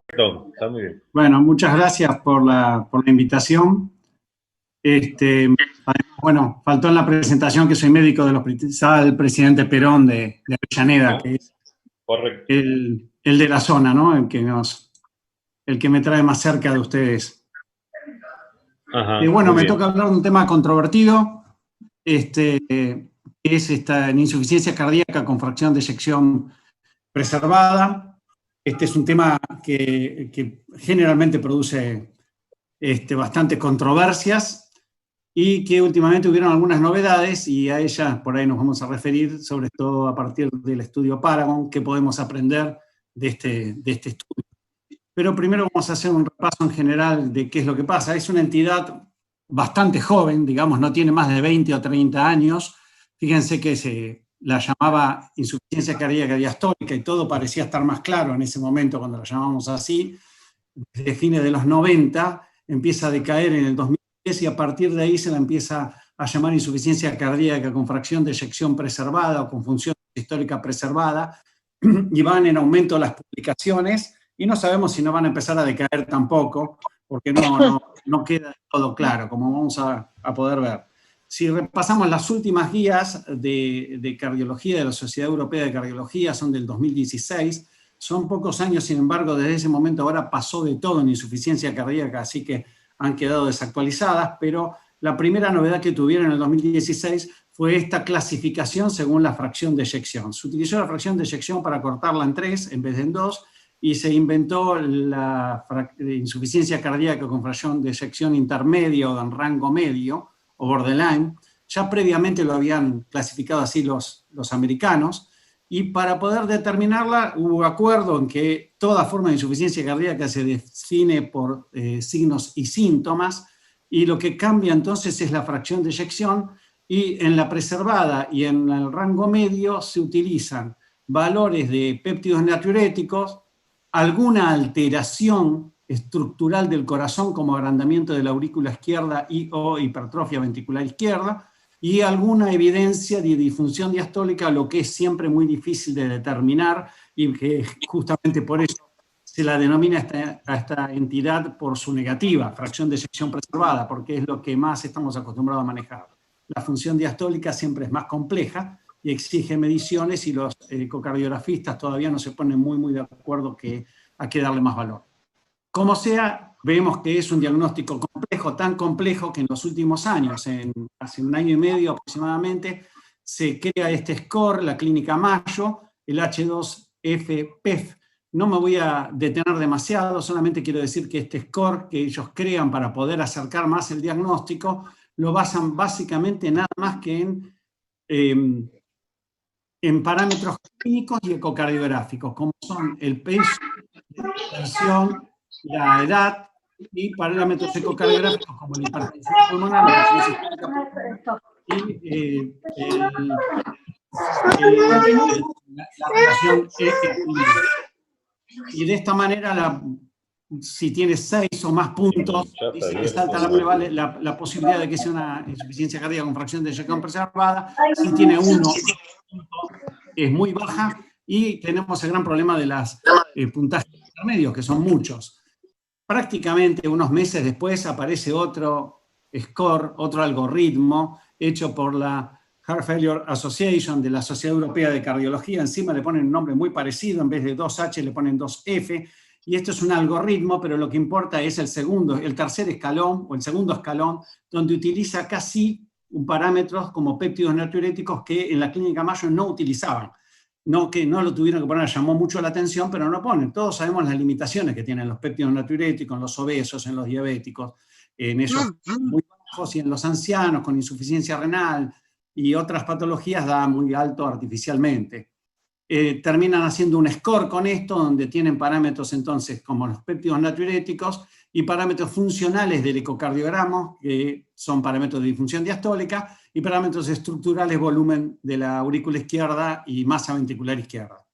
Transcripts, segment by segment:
Perfecto, está muy bien. Bueno, muchas gracias por la invitación. Bueno, faltó en la presentación que soy médico del Hospital Presidente Perón de Avellaneda, que es Correcto. el de la zona, ¿no? El que me trae más cerca de ustedes. Ajá, Bueno, muy me bien. toca hablar de un tema controvertido, que es esta insuficiencia cardíaca con fracción de eyección preservada. Este es un tema que generalmente produce bastantes controversias y que últimamente hubieron algunas novedades y a ellas por ahí nos vamos a referir, sobre todo a partir del estudio Paragon, que podemos aprender de este estudio. Pero primero vamos a hacer un repaso en general de qué es lo que pasa. Es una entidad bastante joven, digamos, no tiene más de 20 o 30 años. Fíjense que se la llamaba insuficiencia cardíaca diastólica y todo parecía estar más claro en ese momento cuando la llamamos así. Desde fines de los 90 empieza a decaer en el 2010 y a partir de ahí se la empieza a llamar insuficiencia cardíaca con fracción de eyección preservada o con función histórica preservada, y van en aumento las publicaciones y no sabemos si no van a empezar a decaer tampoco, porque no queda todo claro, como vamos a poder ver. Si repasamos las últimas guías de cardiología de la Sociedad Europea de Cardiología, son del 2016, son pocos años, sin embargo, desde ese momento ahora pasó de todo en insuficiencia cardíaca, así que han quedado desactualizadas, pero la primera novedad que tuvieron en el 2016 fue esta clasificación según la fracción de eyección. Se utilizó la fracción de eyección para cortarla en 3 en vez de en 2 y se inventó la insuficiencia cardíaca con fracción de eyección intermedia o en rango medio o borderline. Ya previamente lo habían clasificado así los americanos, y para poder determinarla hubo acuerdo en que toda forma de insuficiencia cardíaca se define por signos y síntomas, y lo que cambia entonces es la fracción de eyección, y en la preservada y en el rango medio se utilizan valores de péptidos natriuréticos, alguna alteración estructural del corazón como agrandamiento de la aurícula izquierda y o hipertrofia ventricular izquierda, y alguna evidencia de disfunción diastólica, lo que es siempre muy difícil de determinar y que justamente por eso se la denomina a esta entidad por su negativa, fracción de eyección preservada, porque es lo que más estamos acostumbrados a manejar. La función diastólica siempre es más compleja y exige mediciones, y los ecocardiografistas todavía no se ponen muy de acuerdo que hay que darle más valor. Como sea, vemos que es un diagnóstico complejo, tan complejo que en los últimos años, hace un año y medio aproximadamente, se crea este score, la clínica Mayo, el H2FPEF. No me voy a detener demasiado, solamente quiero decir que este score que ellos crean para poder acercar más el diagnóstico, lo basan básicamente nada más que en parámetros clínicos y ecocardiográficos, como son el peso, la hipertensión, la edad, y parámetros ecocardiográficos como la hipertensión pulmonar, la presión sistólica pulmonar y la relación equilibrio. Y de esta manera, si tiene 6 o más puntos, dice que salta la posibilidad de que sea una insuficiencia cardíaca con fracción de eyección preservada. Si tiene 1, es muy baja, y tenemos el gran problema de las puntajes intermedios, que son muchos. Prácticamente unos meses después aparece otro score, otro algoritmo hecho por la Heart Failure Association de la Sociedad Europea de Cardiología. Encima le ponen un nombre muy parecido, en vez de 2H le ponen 2F, y esto es un algoritmo, pero lo que importa es el tercer escalón o el segundo escalón, donde utiliza casi un parámetro como péptidos natriuréticos que en la clínica Mayo no utilizaban. No que no lo tuvieron que poner, llamó mucho la atención, pero no ponen. Todos sabemos las limitaciones que tienen los péptidos natriuréticos en los obesos, en los diabéticos, en esos muy bajos, y en los ancianos con insuficiencia renal y otras patologías da muy alto artificialmente. Terminan haciendo un score con esto, donde tienen parámetros entonces como los péptidos natriuréticos y parámetros funcionales del ecocardiograma, que son parámetros de disfunción diastólica, y parámetros estructurales, volumen de la aurícula izquierda y masa ventricular izquierda.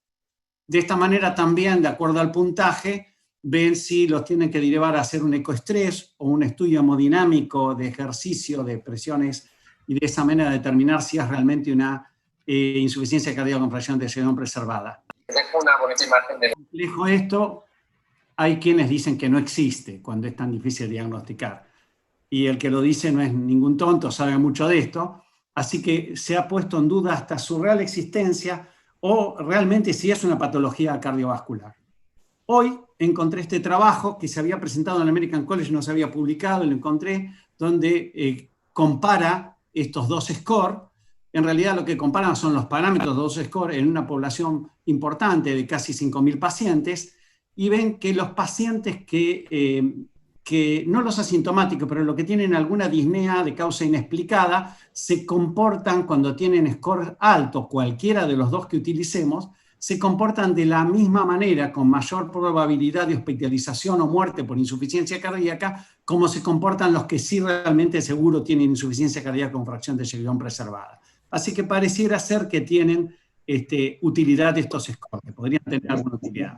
De esta manera también, de acuerdo al puntaje, ven si los tienen que derivar a hacer un ecoestrés o un estudio hemodinámico de ejercicio de presiones, y de esa manera determinar si es realmente una insuficiencia cardíaca con fracción de eyección preservada. Dejo una bonita imagen de complejo esto, hay quienes dicen que no existe cuando es tan difícil diagnosticar. Y el que lo dice no es ningún tonto, sabe mucho de esto. Así que se ha puesto en duda hasta su real existencia o realmente si es una patología cardiovascular. Hoy encontré este trabajo que se había presentado en el American College, no se había publicado, lo encontré, donde compara estos dos scores. En realidad lo que comparan son los parámetros de dos scores en una población importante de casi 5.000 pacientes, y ven que los pacientes que no los asintomáticos, pero los que tienen alguna disnea de causa inexplicada, se comportan cuando tienen score alto, cualquiera de los dos que utilicemos, se comportan de la misma manera, con mayor probabilidad de hospitalización o muerte por insuficiencia cardíaca, como se comportan los que sí realmente seguro tienen insuficiencia cardíaca con fracción de eyección preservada. Así que pareciera ser que tienen utilidad estos scores, que podrían tener alguna utilidad.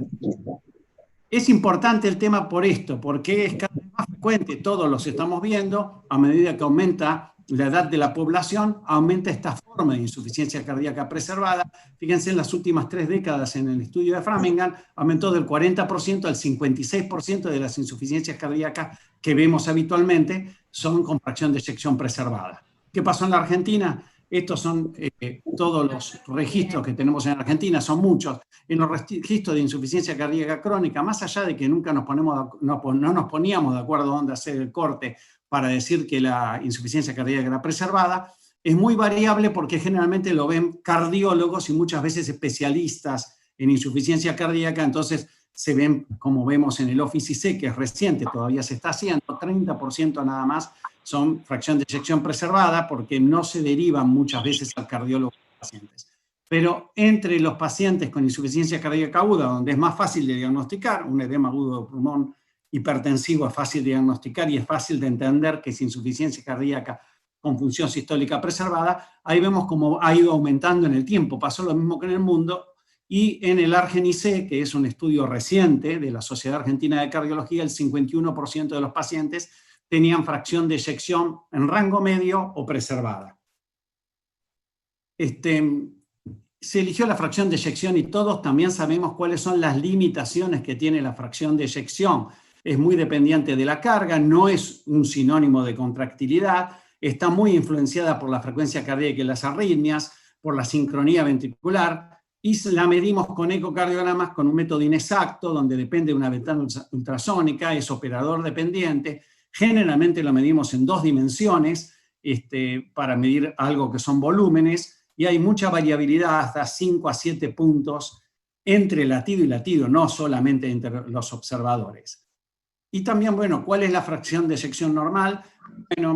Es importante el tema por esto, porque es cada vez más frecuente, todos los estamos viendo, a medida que aumenta la edad de la población, aumenta esta forma de insuficiencia cardíaca preservada. Fíjense, en las últimas 3 décadas en el estudio de Framingham, aumentó del 40% al 56% de las insuficiencias cardíacas que vemos habitualmente son con fracción de eyección preservada. ¿Qué pasó en la Argentina? Estos son todos los registros que tenemos en Argentina, son muchos. En los registros de insuficiencia cardíaca crónica, más allá de que nunca no nos poníamos de acuerdo dónde hacer el corte para decir que la insuficiencia cardíaca era preservada, es muy variable porque generalmente lo ven cardiólogos y muchas veces especialistas en insuficiencia cardíaca. Entonces se ven, como vemos en el Office-IC, que es reciente, todavía se está haciendo, 30% nada más son fracción de eyección preservada, porque no se derivan muchas veces al cardiólogo de los pacientes. Pero entre los pacientes con insuficiencia cardíaca aguda, donde es más fácil de diagnosticar, un edema agudo de pulmón hipertensivo es fácil de diagnosticar y es fácil de entender que es insuficiencia cardíaca con función sistólica preservada, ahí vemos cómo ha ido aumentando en el tiempo. Pasó lo mismo que en el mundo, y en el Argen-IC, que es un estudio reciente de la Sociedad Argentina de Cardiología, el 51% de los pacientes tenían fracción de eyección en rango medio o preservada. Se eligió la fracción de eyección y todos también sabemos cuáles son las limitaciones que tiene la fracción de eyección. Es muy dependiente de la carga, no es un sinónimo de contractilidad, está muy influenciada por la frecuencia cardíaca y las arritmias, por la sincronía ventricular, y la medimos con ecocardiogramas con un método inexacto, donde depende de una ventana ultrasónica, es operador dependiente. Generalmente lo medimos en 2 dimensiones para medir algo que son volúmenes, y hay mucha variabilidad, hasta 5 a 7 puntos entre latido y latido, no solamente entre los observadores. Y también, bueno, ¿cuál es la fracción de eyección normal? Bueno,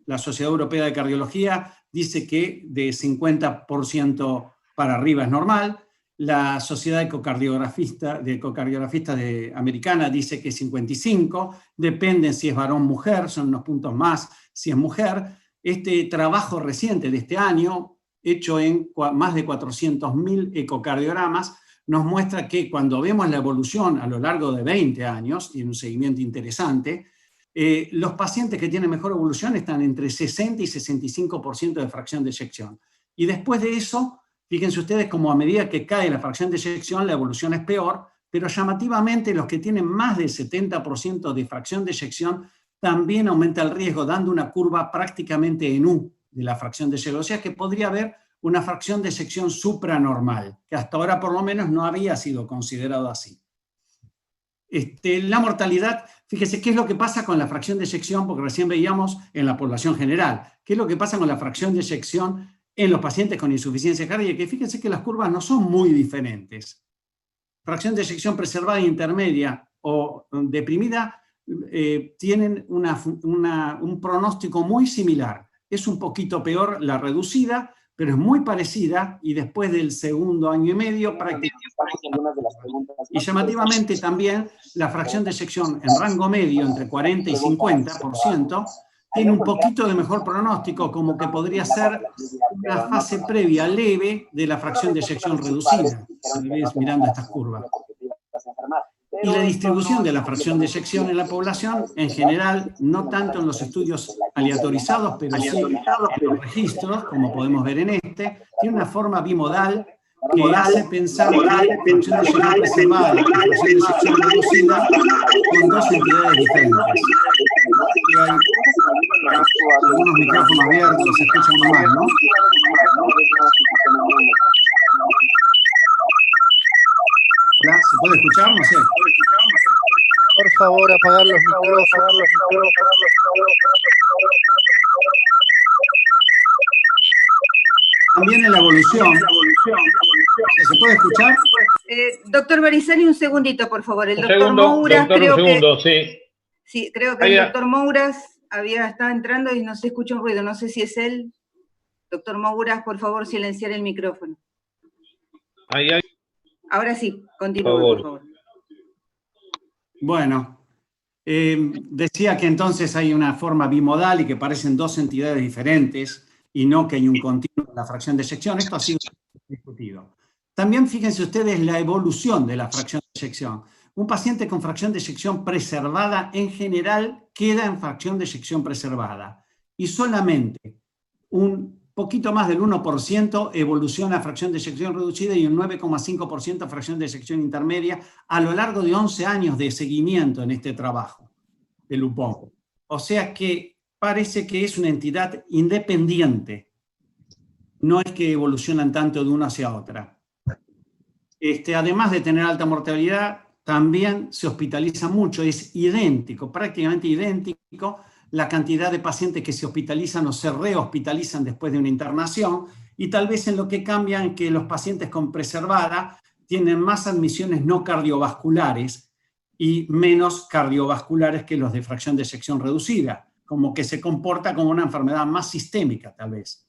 la Sociedad Europea de Cardiología dice que de 50% para arriba es normal. La Sociedad de Ecocardiografistas Americana dice que 55, depende si es varón o mujer, son unos puntos más si es mujer. Este trabajo reciente de este año, hecho en más de 400.000 ecocardiogramas, nos muestra que cuando vemos la evolución a lo largo de 20 años, y un seguimiento interesante, los pacientes que tienen mejor evolución están entre 60 y 65% de fracción de eyección. Y después de eso, fíjense ustedes como a medida que cae la fracción de eyección, la evolución es peor, pero llamativamente los que tienen más del 70% de fracción de eyección también aumenta el riesgo, dando una curva prácticamente en U de la fracción de eyección. O sea que podría haber una fracción de eyección supranormal, que hasta ahora por lo menos no había sido considerado así. La mortalidad, fíjese qué es lo que pasa con la fracción de eyección, porque recién veíamos en la población general, qué es lo que pasa con la fracción de eyección en los pacientes con insuficiencia cardíaca, y fíjense que las curvas no son muy diferentes. Fracción de eyección preservada intermedia o deprimida tienen un pronóstico muy similar. Es un poquito peor la reducida, pero es muy parecida, y después del segundo año y medio prácticamente. Y llamativamente también la fracción de eyección en rango medio, entre 40 y 50%, tiene un poquito de mejor pronóstico, como que podría ser una fase previa leve de la fracción de eyección reducida, si ves mirando estas curvas. Y la distribución de la fracción de eyección en la población, en general, no tanto en los estudios aleatorizados, pero sí en los registros, como podemos ver en tiene una forma bimodal, que hace pensar que fracción de eyección preservada y fracción de eyección reducida son dos entidades diferentes. Y hay algunos micrófonos abiertos, se escuchan muy mal, ¿no? Hola, ¿se puede escuchar? No sé. Por favor, apagar los micrófonos. También en la evolución. ¿Se puede escuchar? Doctor Barisani, un segundito, por favor. El Un doctor segundo, Mouras, doctor, un segundo, sí. Sí, creo que el doctor Mouras estaba entrando y no se escucha un ruido. No sé si es él. Doctor Mouras, por favor, silenciar el micrófono. Ahí. Ahora sí, continúe, por favor. Bueno, decía que entonces hay una forma bimodal y que parecen dos entidades diferentes y no que hay un continuo en la fracción de eyección. Esto ha sido discutido. También fíjense ustedes la evolución de la fracción de eyección. Un paciente con fracción de eyección preservada en general queda en fracción de eyección preservada y solamente un poquito más del 1% evoluciona a fracción de eyección reducida y un 9,5% a fracción de eyección intermedia a lo largo de 11 años de seguimiento en este trabajo de Lupón. O sea que parece que es una entidad independiente. No es que evolucionan tanto de una hacia otra. Además de tener alta mortalidad, también se hospitaliza mucho, es idéntico, prácticamente idéntico la cantidad de pacientes que se hospitalizan o se rehospitalizan después de una internación, y tal vez en lo que cambian que los pacientes con preservada tienen más admisiones no cardiovasculares y menos cardiovasculares que los de fracción de eyección reducida, como que se comporta como una enfermedad más sistémica tal vez.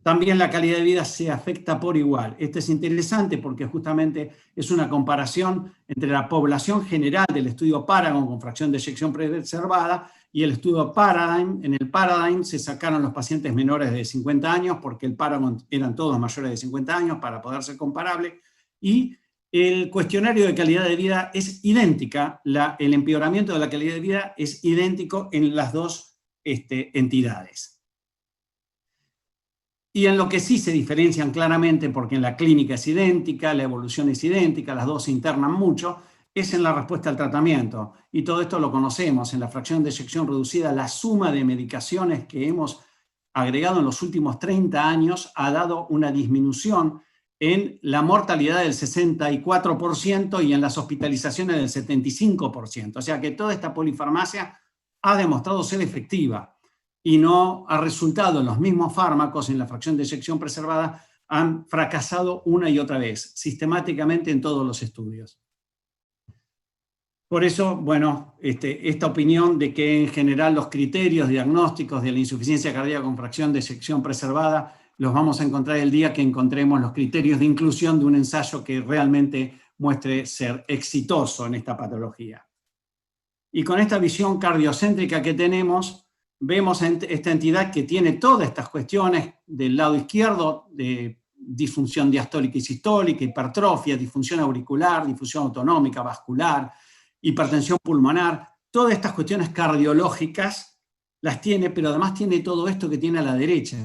También la calidad de vida se afecta por igual. Esto es interesante porque justamente es una comparación entre la población general del estudio Paragon con fracción de eyección preservada y el estudio Paradigm. En el Paradigm se sacaron los pacientes menores de 50 años porque el Paragon eran todos mayores de 50 años para poder ser comparable, y el cuestionario de calidad de vida es idéntica, el empeoramiento de la calidad de vida es idéntico en las dos entidades. Y en lo que sí se diferencian claramente, porque en la clínica es idéntica, la evolución es idéntica, las dos se internan mucho, es en la respuesta al tratamiento. Y todo esto lo conocemos. En la fracción de eyección reducida, la suma de medicaciones que hemos agregado en los últimos 30 años ha dado una disminución en la mortalidad del 64% y en las hospitalizaciones del 75%. O sea que toda esta polifarmacia ha demostrado ser efectiva y no ha resultado en los mismos fármacos en la fracción de eyección preservada, han fracasado una y otra vez, sistemáticamente en todos los estudios. Por eso, bueno, esta opinión de que en general los criterios diagnósticos de la insuficiencia cardíaca con fracción de eyección preservada los vamos a encontrar el día que encontremos los criterios de inclusión de un ensayo que realmente muestre ser exitoso en esta patología. Y con esta visión cardiocéntrica que tenemos, vemos esta entidad que tiene todas estas cuestiones del lado izquierdo, de disfunción diastólica y sistólica, hipertrofia, disfunción auricular, disfunción autonómica, vascular, hipertensión pulmonar, todas estas cuestiones cardiológicas las tiene, pero además tiene todo esto que tiene a la derecha: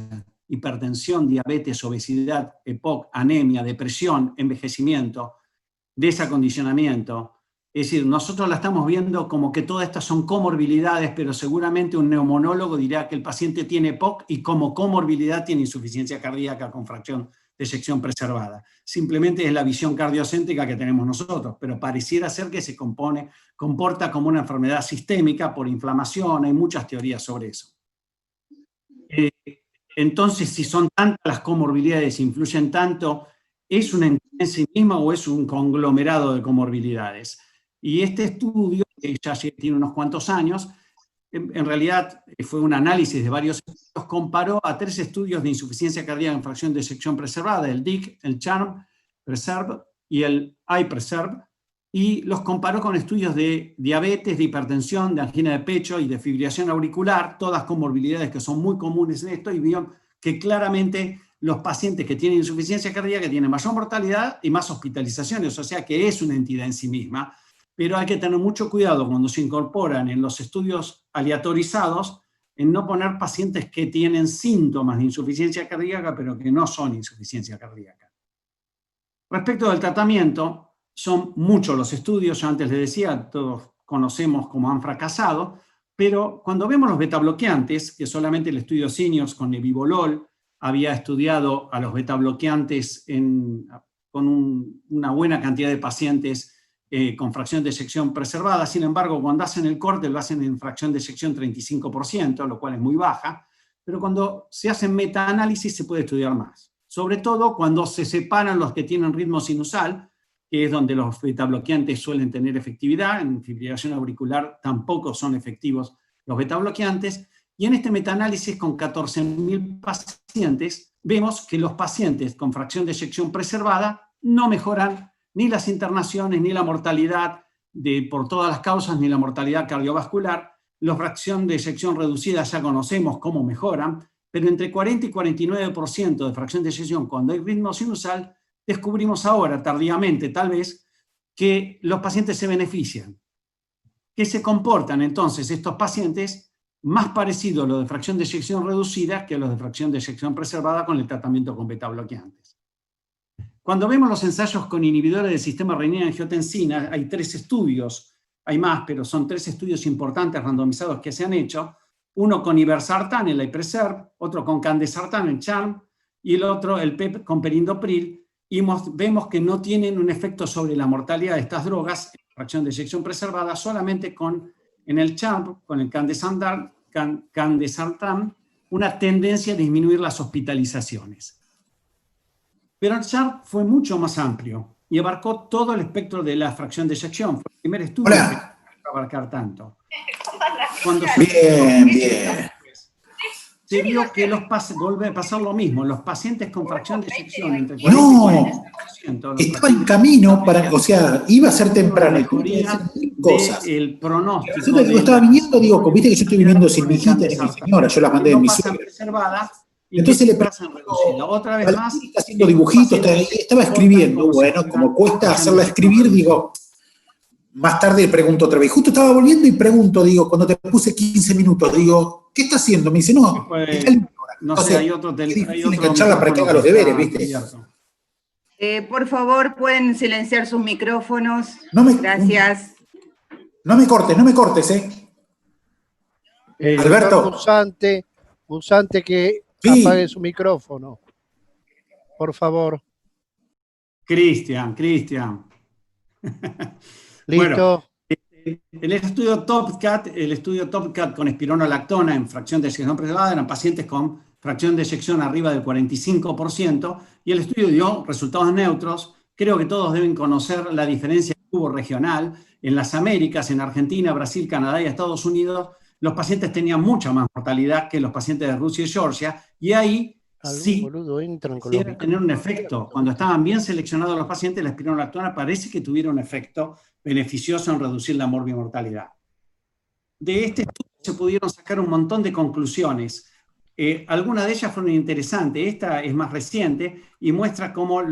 hipertensión, diabetes, obesidad, EPOC, anemia, depresión, envejecimiento, desacondicionamiento. Es decir, nosotros la estamos viendo como que todas estas son comorbilidades, pero seguramente un neumonólogo dirá que el paciente tiene EPOC y como comorbilidad tiene insuficiencia cardíaca con fracción de eyección preservada. Simplemente es la visión cardiocéntrica que tenemos nosotros, pero pareciera ser que se comporta como una enfermedad sistémica por inflamación. Hay muchas teorías sobre eso. Entonces, si son tantas las comorbilidades, influyen tanto, ¿es una entidad en sí misma o es un conglomerado de comorbilidades? Y este estudio, que ya tiene unos cuantos años, en realidad fue un análisis de varios estudios, comparó a 3 estudios de insuficiencia cardíaca en fracción de eyección preservada, el DIC, el CHARM, PRESERVE y el iPreserve, y los comparó con estudios de diabetes, de hipertensión, de angina de pecho y de fibrilación auricular, todas comorbilidades que son muy comunes en esto, y vieron que claramente los pacientes que tienen insuficiencia cardíaca tienen mayor mortalidad y más hospitalizaciones, o sea que es una entidad en sí misma. Pero hay que tener mucho cuidado cuando se incorporan en los estudios aleatorizados en no poner pacientes que tienen síntomas de insuficiencia cardíaca, pero que no son insuficiencia cardíaca. Respecto del tratamiento, son muchos los estudios, yo antes les decía, todos conocemos cómo han fracasado, pero cuando vemos los betabloqueantes, que solamente el estudio Seniors con nebivolol había estudiado a los betabloqueantes con una buena cantidad de pacientes con fracción de eyección preservada. Sin embargo, cuando hacen el corte, lo hacen en fracción de eyección 35%, lo cual es muy baja, pero cuando se hacen metaanálisis se puede estudiar más. Sobre todo cuando se separan los que tienen ritmo sinusal, que es donde los betabloqueantes suelen tener efectividad. En fibrilación auricular tampoco son efectivos los betabloqueantes. Y en este metaanálisis con 14.000 pacientes, vemos que los pacientes con fracción de eyección preservada no mejoran ni las internaciones, ni la mortalidad por todas las causas, ni la mortalidad cardiovascular. La fracción de eyección reducida ya conocemos cómo mejoran, pero entre 40 y 49% de fracción de eyección cuando hay ritmo sinusal, descubrimos ahora, tardíamente tal vez, que los pacientes se benefician, que se comportan entonces estos pacientes más parecidos a los de fracción de eyección reducida que a los de fracción de eyección preservada con el tratamiento con betabloqueantes. Cuando vemos los ensayos con inhibidores del sistema renina-angiotensina, hay 3 estudios, hay más, pero son 3 estudios importantes randomizados que se han hecho, uno con iversartán, el iPreserve, otro con candesartán, el CHARM, y el otro, el PEP con perindopril, y vemos que no tienen un efecto sobre la mortalidad de estas drogas, en fracción de eyección preservada, solamente en el CHARM, con el candesartán, una tendencia a disminuir las hospitalizaciones. Pero el CHARM fue mucho más amplio y abarcó todo el espectro de la fracción de eyección. Fue el primer estudio que abarcar tanto. Cuando Bien. Se vio que vuelve a pasar lo mismo. Los pacientes con fracción de eyección entre 40 y 40%. Estaba en camino para, o sea, iba a ser temprano. Cosas. El pronóstico. Resulta que yo estaba viniendo, digo, viste que yo estoy viniendo sin mi hijita ni mi señora, yo las mandé en mi suegra. Entonces le pregunto, otra vez más, está haciendo dibujitos, estaba escribiendo, bueno, como cuesta hacerla escribir, digo, más tarde le pregunto otra vez, justo estaba volviendo y pregunto, digo, cuando te puse 15 minutos, digo, ¿qué está haciendo? Me dice, no, está limpio. No sé, hay otro engancharla para que haga los deberes, ¿viste? Por favor, pueden silenciar sus micrófonos. Gracias. No me cortes, Alberto. Usante que sí. Apague su micrófono. Por favor. Cristian. Listo. Bueno, el estudio TOPCAT con espironolactona en fracción de eyección preservada eran pacientes con fracción de eyección arriba del 45%, y el estudio dio resultados neutros. Creo que todos deben conocer la diferencia que hubo regional. En las Américas, en Argentina, Brasil, Canadá y Estados Unidos, los pacientes tenían mucha más mortalidad que los pacientes de Rusia y Georgia, y ahí sí parecía tener un efecto. Cuando estaban bien seleccionados los pacientes, la espironolactona parece que tuviera un efecto beneficioso en reducir la morbimortalidad. De este estudio se pudieron sacar un montón de conclusiones. Algunas de ellas fueron interesantes. Esta es más reciente y muestra cómo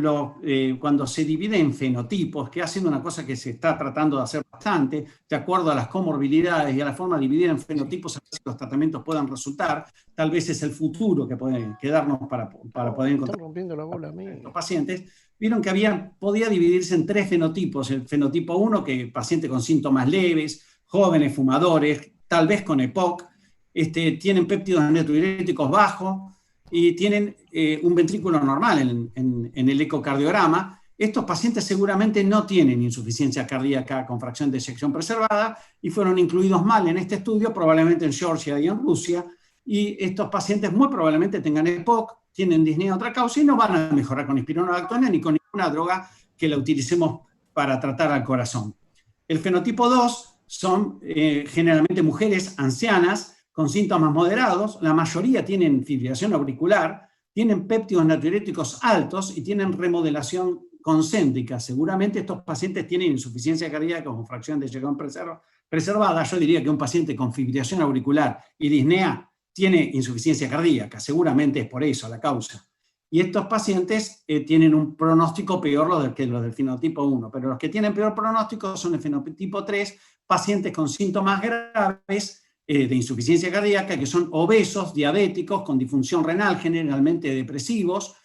cuando se divide en fenotipos, que ha sido una cosa que se está tratando de hacer bastante, de acuerdo a las comorbilidades y a la forma de dividir en fenotipos, a ver si los tratamientos puedan resultar. Tal vez es el futuro que puede quedarnos para poder encontrar los pacientes. Vieron que podía dividirse en 3 fenotipos. El fenotipo 1, que pacientes con síntomas leves, jóvenes fumadores, tal vez con EPOC, tienen péptidos natriuréticos bajos y tienen un ventrículo normal en el ecocardiograma. Estos pacientes seguramente no tienen insuficiencia cardíaca con fracción de eyección preservada y fueron incluidos mal en este estudio, probablemente en Georgia y en Rusia, y estos pacientes muy probablemente tengan EPOC, tienen disnea otra causa y no van a mejorar con espironolactona ni con ninguna droga que la utilicemos para tratar al corazón. El fenotipo 2 son generalmente mujeres ancianas con síntomas moderados, la mayoría tienen fibrilación auricular, tienen péptidos natriuréticos altos y tienen remodelación concéntrica. Seguramente estos pacientes tienen insuficiencia cardíaca con fracción de eyección preservada. Yo diría que un paciente con fibrilación auricular y disnea tiene insuficiencia cardíaca, seguramente es por eso la causa. Y estos pacientes tienen un pronóstico peor que los del fenotipo 1, pero los que tienen peor pronóstico son el fenotipo 3, pacientes con síntomas graves de insuficiencia cardíaca, que son obesos, diabéticos, con disfunción renal, generalmente depresivos,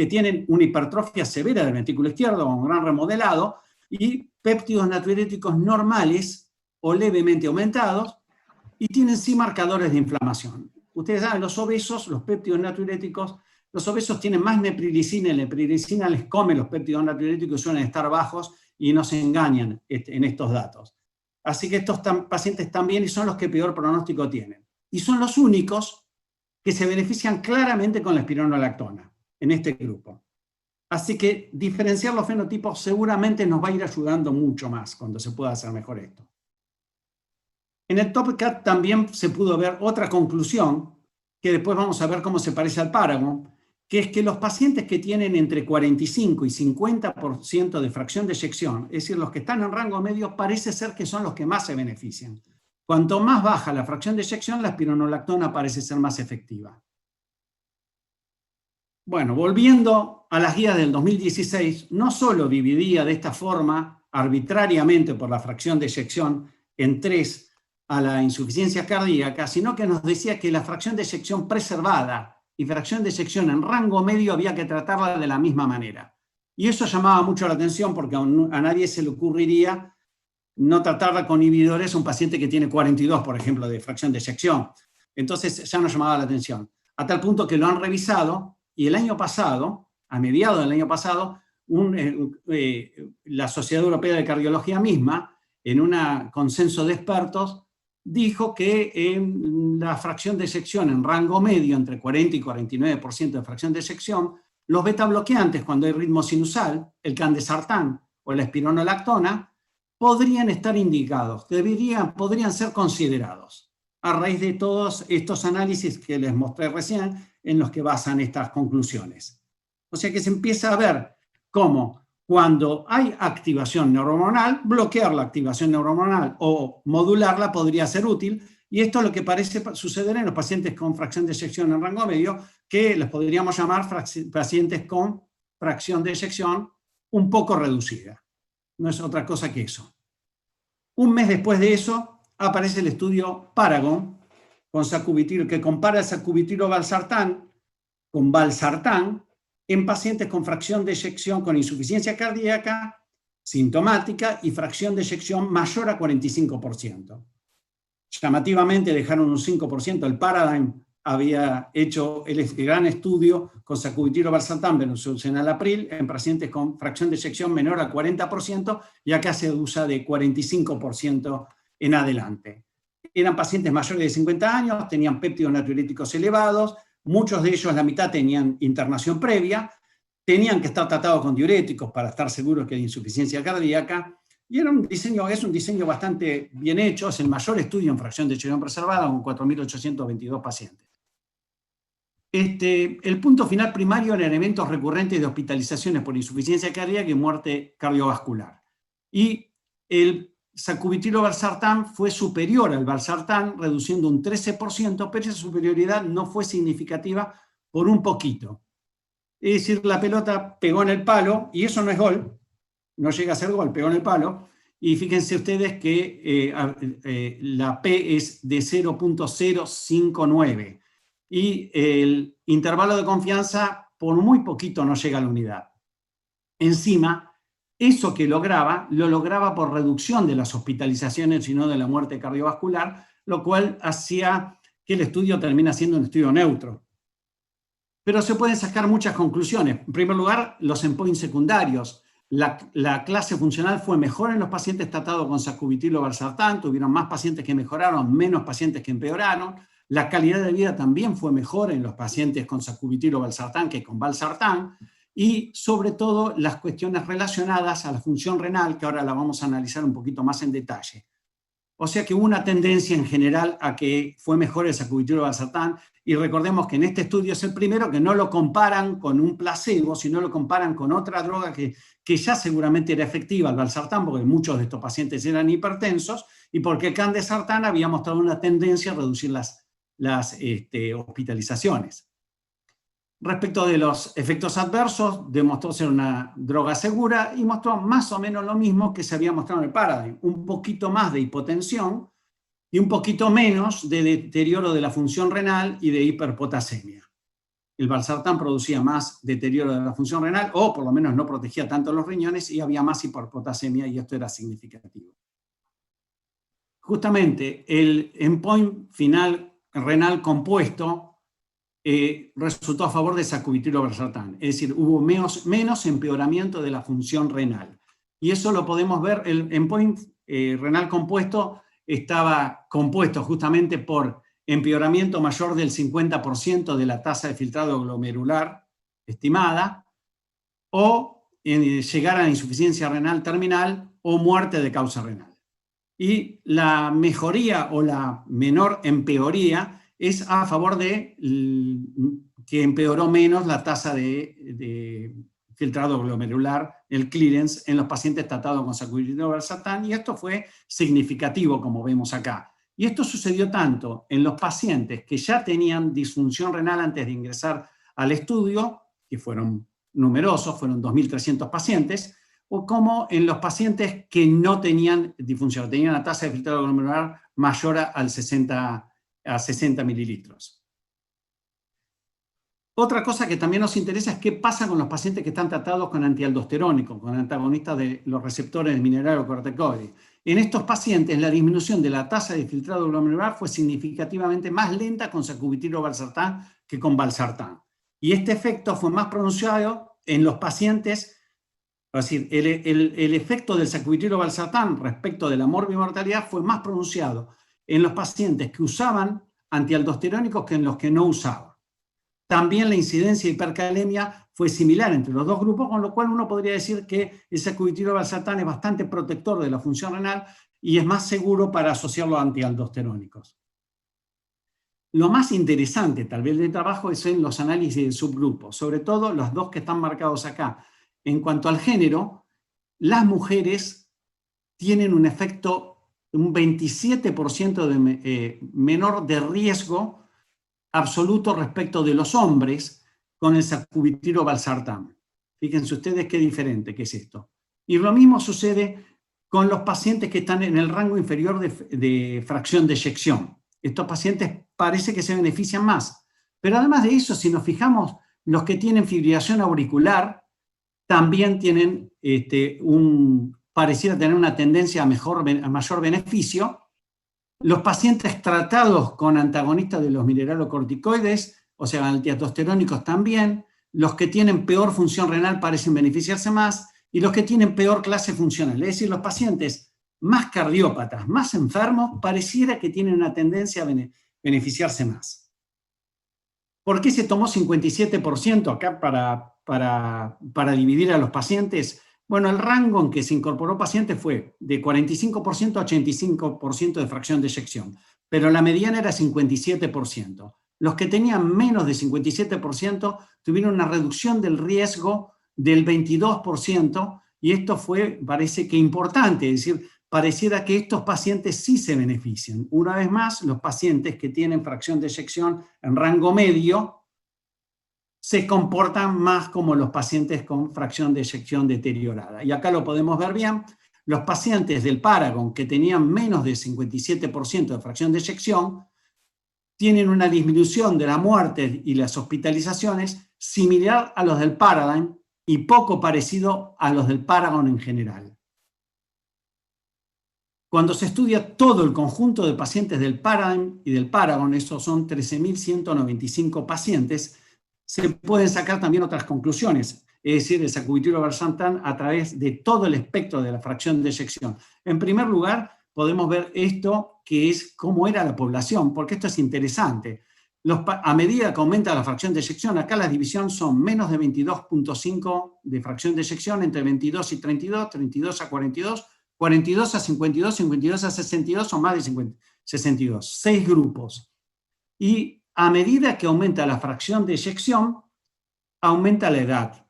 que tienen una hipertrofia severa del ventrículo izquierdo o un gran remodelado, y péptidos natriuréticos normales o levemente aumentados, y tienen sí marcadores de inflamación. Ustedes saben, los obesos, los péptidos natriuréticos, los obesos tienen más neprilicina, y la neprilicina les come los péptidos natriuréticos y suelen estar bajos y no se engañan en estos datos. Así que estos pacientes también son los que peor pronóstico tienen. Y son los únicos que se benefician claramente con la espironolactona en este grupo. Así que diferenciar los fenotipos seguramente nos va a ir ayudando mucho más cuando se pueda hacer mejor esto. En el TOPCAT también se pudo ver otra conclusión, que después vamos a ver cómo se parece al Paragon, que es que los pacientes que tienen entre 45 y 50% de fracción de eyección, es decir, los que están en rango medio, parece ser que son los que más se benefician. Cuanto más baja la fracción de eyección, la espironolactona parece ser más efectiva. Bueno, volviendo a las guías del 2016, no solo dividía de esta forma, arbitrariamente por la fracción de eyección, en 3 a la insuficiencia cardíaca, sino que nos decía que la fracción de eyección preservada y fracción de eyección en rango medio había que tratarla de la misma manera. Y eso llamaba mucho la atención porque a nadie se le ocurriría no tratarla con inhibidores a un paciente que tiene 42, por ejemplo, de fracción de eyección. Entonces ya nos llamaba la atención. A tal punto que lo han revisado y el año pasado, a mediados del año pasado, la Sociedad Europea de Cardiología misma, en un consenso de expertos, dijo que la fracción de eyección en rango medio, entre 40 y 49% de fracción de eyección, los beta bloqueantes cuando hay ritmo sinusal, el candesartán o la espironolactona, podrían estar indicados, podrían ser considerados, a raíz de todos estos análisis que les mostré recién, en los que basan estas conclusiones. O sea que se empieza a ver cómo cuando hay activación neurohormonal, bloquear la activación neurohormonal o modularla podría ser útil, y esto es lo que parece suceder en los pacientes con fracción de eyección en rango medio, que les podríamos llamar pacientes con fracción de eyección un poco reducida. No es otra cosa que eso. Un mes después de eso aparece el estudio Paragon con sacubitril, que compara el sacubitril/valsartán con valsartán en pacientes con fracción de eyección con insuficiencia cardíaca sintomática y fracción de eyección mayor a 45%. Llamativamente dejaron un 5%. El Paradigm había hecho el gran estudio con sacubitril/valsartán versus enalapril en pacientes con fracción de eyección menor a 40%, y acá se usa de 45% en adelante. Eran pacientes mayores de 50 años, tenían péptidos natriuréticos elevados, muchos de ellos, la mitad, tenían internación previa, tenían que estar tratados con diuréticos para estar seguros que hay insuficiencia cardíaca, y es un diseño bastante bien hecho, es el mayor estudio en fracción de eyección preservada, con 4.822 pacientes. El punto final primario eran eventos recurrentes de hospitalizaciones por insuficiencia cardíaca y muerte cardiovascular. Y el sacubitril/valsartán fue superior al valsartán, reduciendo un 13%, pero esa superioridad no fue significativa por un poquito. Es decir, la pelota pegó en el palo, y eso no es gol, no llega a ser gol, pegó en el palo, y fíjense ustedes que la P es de 0.059, y el intervalo de confianza por muy poquito no llega a la unidad. Encima, eso que lo lograba por reducción de las hospitalizaciones y no de la muerte cardiovascular, lo cual hacía que el estudio termine siendo un estudio neutro. Pero se pueden sacar muchas conclusiones. En primer lugar, los endpoints secundarios. La clase funcional fue mejor en los pacientes tratados con sacubitril/valsartán, tuvieron más pacientes que mejoraron, menos pacientes que empeoraron. La calidad de vida también fue mejor en los pacientes con sacubitril/valsartán que con valsartán. Y sobre todo las cuestiones relacionadas a la función renal, que ahora la vamos a analizar un poquito más en detalle. O sea que hubo una tendencia en general a que fue mejor el sacubitril/valsartán, y recordemos que en este estudio es el primero que no lo comparan con un placebo, sino lo comparan con otra droga que ya seguramente era efectiva, el valsartán, porque muchos de estos pacientes eran hipertensos, y porque el candesartán había mostrado una tendencia a reducir las hospitalizaciones. Respecto de los efectos adversos, demostró ser una droga segura y mostró más o menos lo mismo que se había mostrado en el Paradigm, un poquito más de hipotensión y un poquito menos de deterioro de la función renal y de hiperpotasemia. el valsartán producía más deterioro de la función renal, o por lo menos no protegía tanto los riñones, y había más hiperpotasemia, y esto era significativo. Justamente el endpoint final renal compuesto resultó a favor de sacubitril/valsartán, es decir, hubo menos empeoramiento de la función renal. Y eso lo podemos ver, el endpoint renal compuesto estaba compuesto justamente por empeoramiento mayor del 50% de la tasa de filtrado glomerular estimada, o llegar a la insuficiencia renal terminal o muerte de causa renal. Y la mejoría o la menor empeoría es a favor de que empeoró menos la tasa de filtrado glomerular, el clearance, en los pacientes tratados con sacubitril/valsartán, y esto fue significativo, como vemos acá. Y esto sucedió tanto en los pacientes que ya tenían disfunción renal antes de ingresar al estudio, que fueron numerosos, fueron 2.300 pacientes, o como en los pacientes que no tenían disfunción, tenían una tasa de filtrado glomerular mayor a 60 mililitros. Otra cosa que también nos interesa es qué pasa con los pacientes que están tratados con antialdosterónicos, con antagonistas de los receptores mineralocorticoides. En estos pacientes, la disminución de la tasa de filtrado glomerular fue significativamente más lenta con sacubitril/valsartán que con valsartán. Y este efecto fue más pronunciado en los pacientes, es decir, el efecto del sacubitril/valsartán respecto de la morbimortalidad fue más pronunciado en los pacientes que usaban antialdosterónicos que en los que no usaban. También la incidencia de hipercalemia fue similar entre los dos grupos, con lo cual uno podría decir que el sacubitril/valsartán es bastante protector de la función renal y es más seguro para asociarlo a antialdosterónicos. Lo más interesante, tal vez, del trabajo es en los análisis de subgrupos, sobre todo los dos que están marcados acá. En cuanto al género, las mujeres tienen un efecto, un 27% menor de riesgo absoluto respecto de los hombres con el sacubitril/valsartán. Fíjense ustedes qué diferente que es esto. Y lo mismo sucede con los pacientes que están en el rango inferior de fracción de eyección. Estos pacientes parece que se benefician más. Pero además de eso, si nos fijamos, los que tienen fibrilación auricular también tienen pareciera tener una tendencia a mayor beneficio. Los pacientes tratados con antagonistas de los mineralocorticoides, o sea, antialdosterónicos también, los que tienen peor función renal parecen beneficiarse más, y los que tienen peor clase funcional, es decir, los pacientes más cardiópatas, más enfermos, pareciera que tienen una tendencia a beneficiarse más. ¿Por qué se tomó 57% acá para dividir a los pacientes? Bueno, el rango en que se incorporó pacientes fue de 45% a 85% de fracción de eyección, pero la mediana era 57%. Los que tenían menos de 57% tuvieron una reducción del riesgo del 22%, y esto fue, parece que importante, es decir, pareciera que estos pacientes sí se benefician. Una vez más, los pacientes que tienen fracción de eyección en rango medio se comportan más como los pacientes con fracción de eyección deteriorada. Y acá lo podemos ver bien, los pacientes del Paragon que tenían menos de 57% de fracción de eyección tienen una disminución de la muerte y las hospitalizaciones similar a los del Paradigm y poco parecido a los del Paragon en general. Cuando se estudia todo el conjunto de pacientes del Paradigm y del Paragon, esos son 13.195 pacientes, se pueden sacar también otras conclusiones, es decir, el sacubitril/valsartán a través de todo el espectro de la fracción de eyección. En primer lugar, podemos ver esto, que es cómo era la población, porque esto es interesante. A medida que aumenta la fracción de eyección, acá las divisiones son menos de 22.5 de fracción de eyección, entre 22 y 32, 32 a 42, 42 a 52, 52 a 62 o más de 62. 6 grupos. Y a medida que aumenta la fracción de eyección, aumenta la edad.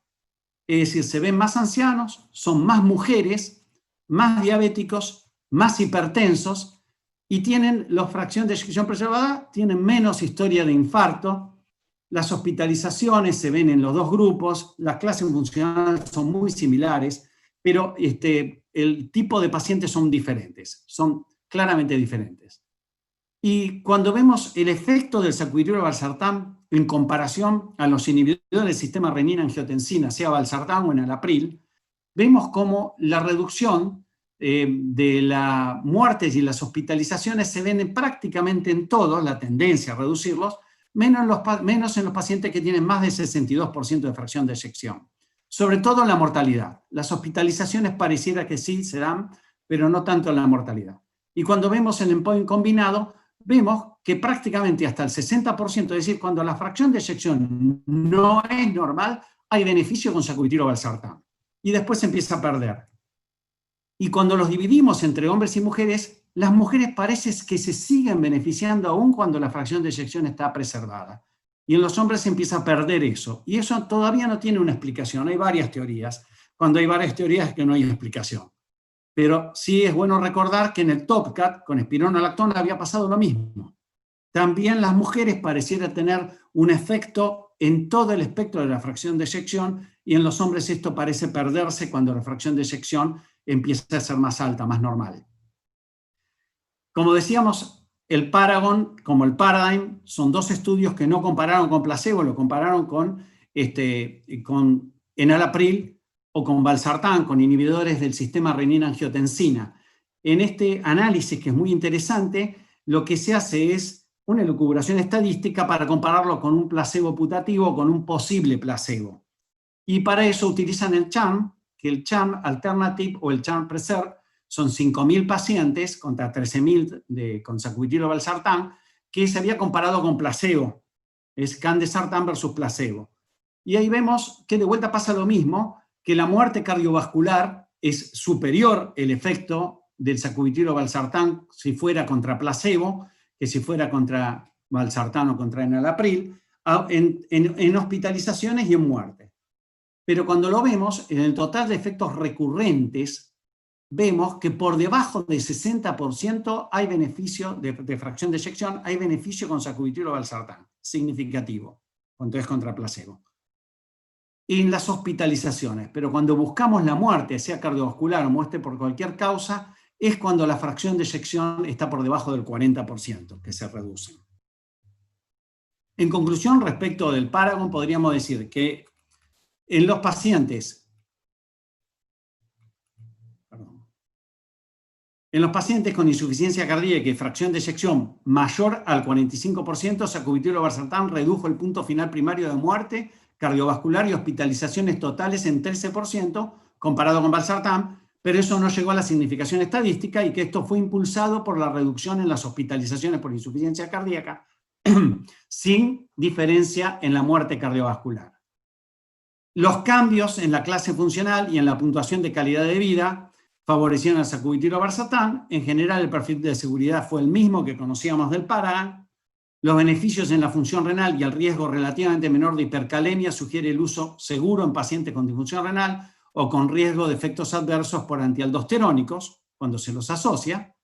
Es decir, se ven más ancianos, son más mujeres, más diabéticos, más hipertensos, y tienen la fracción de eyección preservada, tienen menos historia de infarto. Las hospitalizaciones se ven en los dos grupos, las clases funcionales son muy similares, pero el tipo de pacientes son diferentes, son claramente diferentes. Y cuando vemos el efecto del sacubitril/valsartán en comparación a los inhibidores del sistema renina-angiotensina, sea valsartán o enalapril, vemos cómo la reducción de las muertes y las hospitalizaciones se ven prácticamente en todos, la tendencia a reducirlos, menos en los pacientes que tienen más de 62% de fracción de eyección. Sobre todo en la mortalidad. Las hospitalizaciones pareciera que sí se dan, pero no tanto en la mortalidad. Y cuando vemos el endpoint combinado, vemos que prácticamente hasta el 60%, es decir, cuando la fracción de eyección no es normal, hay beneficio con sacubitril o valsartán. Y después se empieza a perder. Y cuando los dividimos entre hombres y mujeres, las mujeres parece que se siguen beneficiando aún cuando la fracción de eyección está preservada. Y en los hombres se empieza a perder eso. Y eso todavía no tiene una explicación. Hay varias teorías. Cuando hay varias teorías es que no hay explicación. Pero sí es bueno recordar que en el TOPCAT, con espironolactona, había pasado lo mismo. También las mujeres parecieran tener un efecto en todo el espectro de la fracción de eyección, y en los hombres esto parece perderse cuando la fracción de eyección empieza a ser más alta, más normal. Como decíamos, el Paragon como el Paradigm son dos estudios que no compararon con placebo, lo compararon con enalapril o con valsartán, con inhibidores del sistema renina-angiotensina. En este análisis, que es muy interesante, lo que se hace es una elucubración estadística para compararlo con un placebo putativo o con un posible placebo. Y para eso utilizan el CHARM, que el CHARM Alternative o el CHARM Preserve son 5.000 pacientes contra 13.000 con sacubitril o valsartán, que se había comparado con placebo. Es candesartán versus placebo. Y ahí vemos que de vuelta pasa lo mismo, que la muerte cardiovascular es superior el efecto del sacubitril o valsartán si fuera contra placebo, que si fuera contra valsartán o contra enalapril, en hospitalizaciones y en muerte. Pero cuando lo vemos, en el total de efectos recurrentes, vemos que por debajo de 60% hay beneficio de fracción de eyección, hay beneficio con sacubitril o valsartán, significativo, cuando es contra placebo. En las hospitalizaciones, pero cuando buscamos la muerte, sea cardiovascular o muerte por cualquier causa, es cuando la fracción de eyección está por debajo del 40%, que se reduce. En conclusión, respecto del Paragon, podríamos decir que en los pacientes con insuficiencia cardíaca y fracción de eyección mayor al 45%, sacubitril o valsartán redujo el punto final primario de muerte cardiovascular y hospitalizaciones totales en 13% comparado con valsartán, pero eso no llegó a la significación estadística y que esto fue impulsado por la reducción en las hospitalizaciones por insuficiencia cardíaca sin diferencia en la muerte cardiovascular. Los cambios en la clase funcional y en la puntuación de calidad de vida favorecieron al sacubitril o valsartán. En general, el perfil de seguridad fue el mismo que conocíamos del Paragon. Los beneficios en la función renal y el riesgo relativamente menor de hipercalemia sugiere el uso seguro en pacientes con disfunción renal o con riesgo de efectos adversos por antialdosterónicos, cuando se los asocia.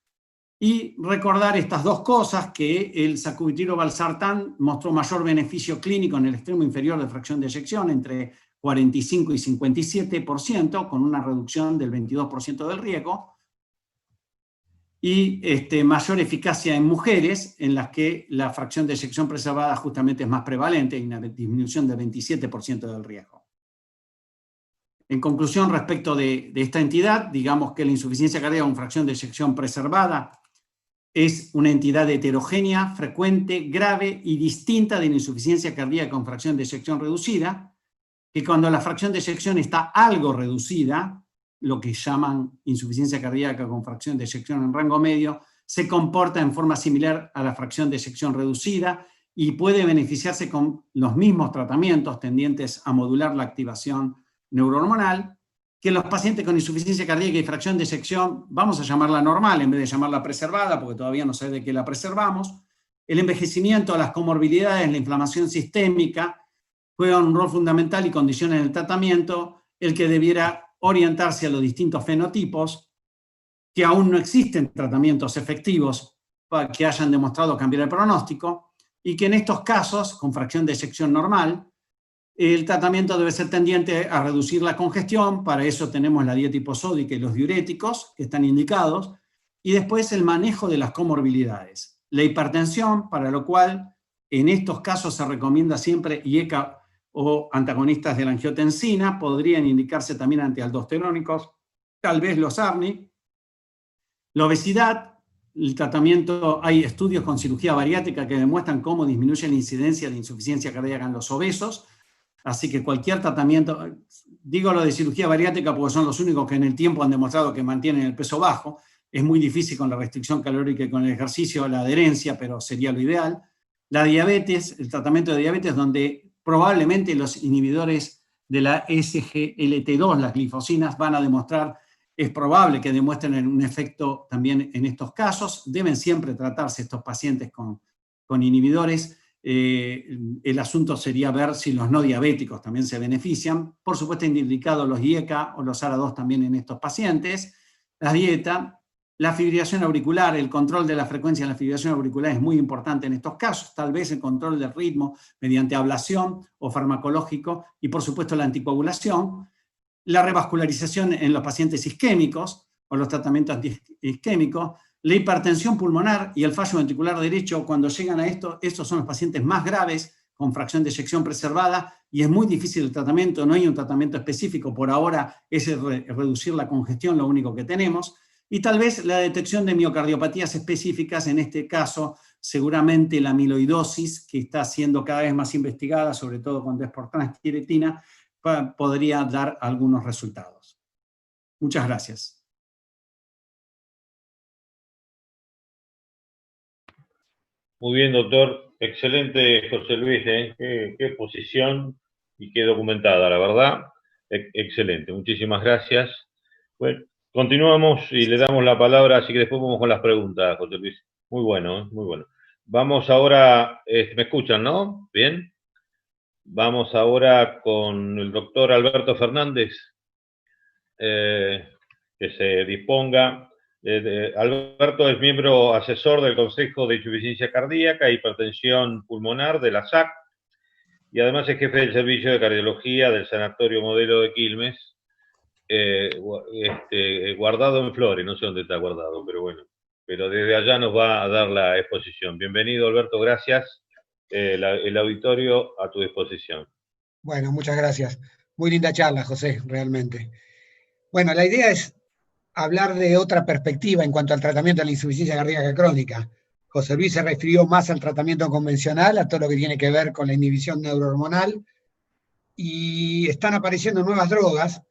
Y recordar estas dos cosas, que el sacubitril o valsartán mostró mayor beneficio clínico en el extremo inferior de fracción de eyección, entre 45 y 57%, con una reducción del 22% del riesgo, y mayor eficacia en mujeres, en las que la fracción de eyección preservada justamente es más prevalente, y una disminución del 27% del riesgo. En conclusión, respecto de esta entidad, digamos que la insuficiencia cardíaca con fracción de eyección preservada es una entidad heterogénea, frecuente, grave y distinta de la insuficiencia cardíaca con fracción de eyección reducida, que cuando la fracción de eyección está algo reducida, lo que llaman insuficiencia cardíaca con fracción de eyección en rango medio, se comporta en forma similar a la fracción de eyección reducida y puede beneficiarse con los mismos tratamientos tendientes a modular la activación neurohormonal, que los pacientes con insuficiencia cardíaca y fracción de eyección, vamos a llamarla normal en vez de llamarla preservada, porque todavía no sé de qué la preservamos. El envejecimiento, las comorbilidades, la inflamación sistémica juegan un rol fundamental y condicionan el tratamiento, el que debiera orientarse a los distintos fenotipos, que aún no existen tratamientos efectivos que hayan demostrado cambiar el pronóstico, y que en estos casos, con fracción de eyección normal, el tratamiento debe ser tendiente a reducir la congestión. Para eso tenemos la dieta hiposódica y los diuréticos, que están indicados, y después el manejo de las comorbilidades. La hipertensión, para lo cual En estos casos se recomienda siempre IECA o antagonistas de la angiotensina, podrían indicarse también antialdosterónicos, tal vez los ARNI. La obesidad, el tratamiento, hay estudios con cirugía bariátrica que demuestran cómo disminuye la incidencia de insuficiencia cardíaca en los obesos, así que cualquier tratamiento, digo lo de cirugía bariátrica porque son los únicos que en el tiempo han demostrado que mantienen el peso bajo. Es muy difícil con la restricción calórica y con el ejercicio, la adherencia, pero sería lo ideal. La diabetes, el tratamiento de diabetes, donde probablemente los inhibidores de la SGLT2, las glifosinas, van a demostrar, es probable que demuestren un efecto también en estos casos. Deben siempre tratarse estos pacientes con inhibidores. El asunto sería ver si los no diabéticos también se benefician. Por supuesto, indicados los IECA o los ARA2 también en estos pacientes. La dieta, la fibrilación auricular, el control de la frecuencia de la fibrilación auricular es muy importante en estos casos. Tal vez el control del ritmo mediante ablación o farmacológico y, por supuesto, la anticoagulación. La revascularización en los pacientes isquémicos o los tratamientos antiisquémicos. La hipertensión pulmonar y el fallo ventricular derecho, cuando llegan a esto, estos son los pacientes más graves con fracción de eyección preservada y es muy difícil el tratamiento, no hay un tratamiento específico, por ahora es reducir la congestión, lo único que tenemos, y tal vez la detección de miocardiopatías específicas, en este caso seguramente la amiloidosis, que está siendo cada vez más investigada, sobre todo cuando es por transtiretina, podría dar algunos resultados. Muchas gracias. Muy bien, doctor. Excelente, José Luis. Qué exposición y qué documentada, la verdad. Excelente. Muchísimas gracias. Bueno, continuamos y le damos la palabra, así que después vamos con las preguntas, José Luis. Muy bueno, muy bueno. Vamos ahora, me escuchan, ¿no? Bien. Vamos ahora con el doctor Alberto Fernández, que se disponga. Alberto es miembro asesor del Consejo de Insuficiencia Cardíaca e Hipertensión Pulmonar de la SAC y además es jefe del Servicio de Cardiología del Sanatorio Modelo de Quilmes, guardado en Flores, no sé dónde está guardado, pero bueno, pero desde allá nos va a dar la exposición. Bienvenido, Alberto, gracias. El auditorio a tu disposición. Bueno, muchas gracias. Muy linda charla, José, realmente. Bueno, la idea es hablar de otra perspectiva en cuanto al tratamiento de la insuficiencia cardíaca crónica. José Luis se refirió más al tratamiento convencional, a todo lo que tiene que ver con la inhibición neurohormonal, y están apareciendo nuevas drogas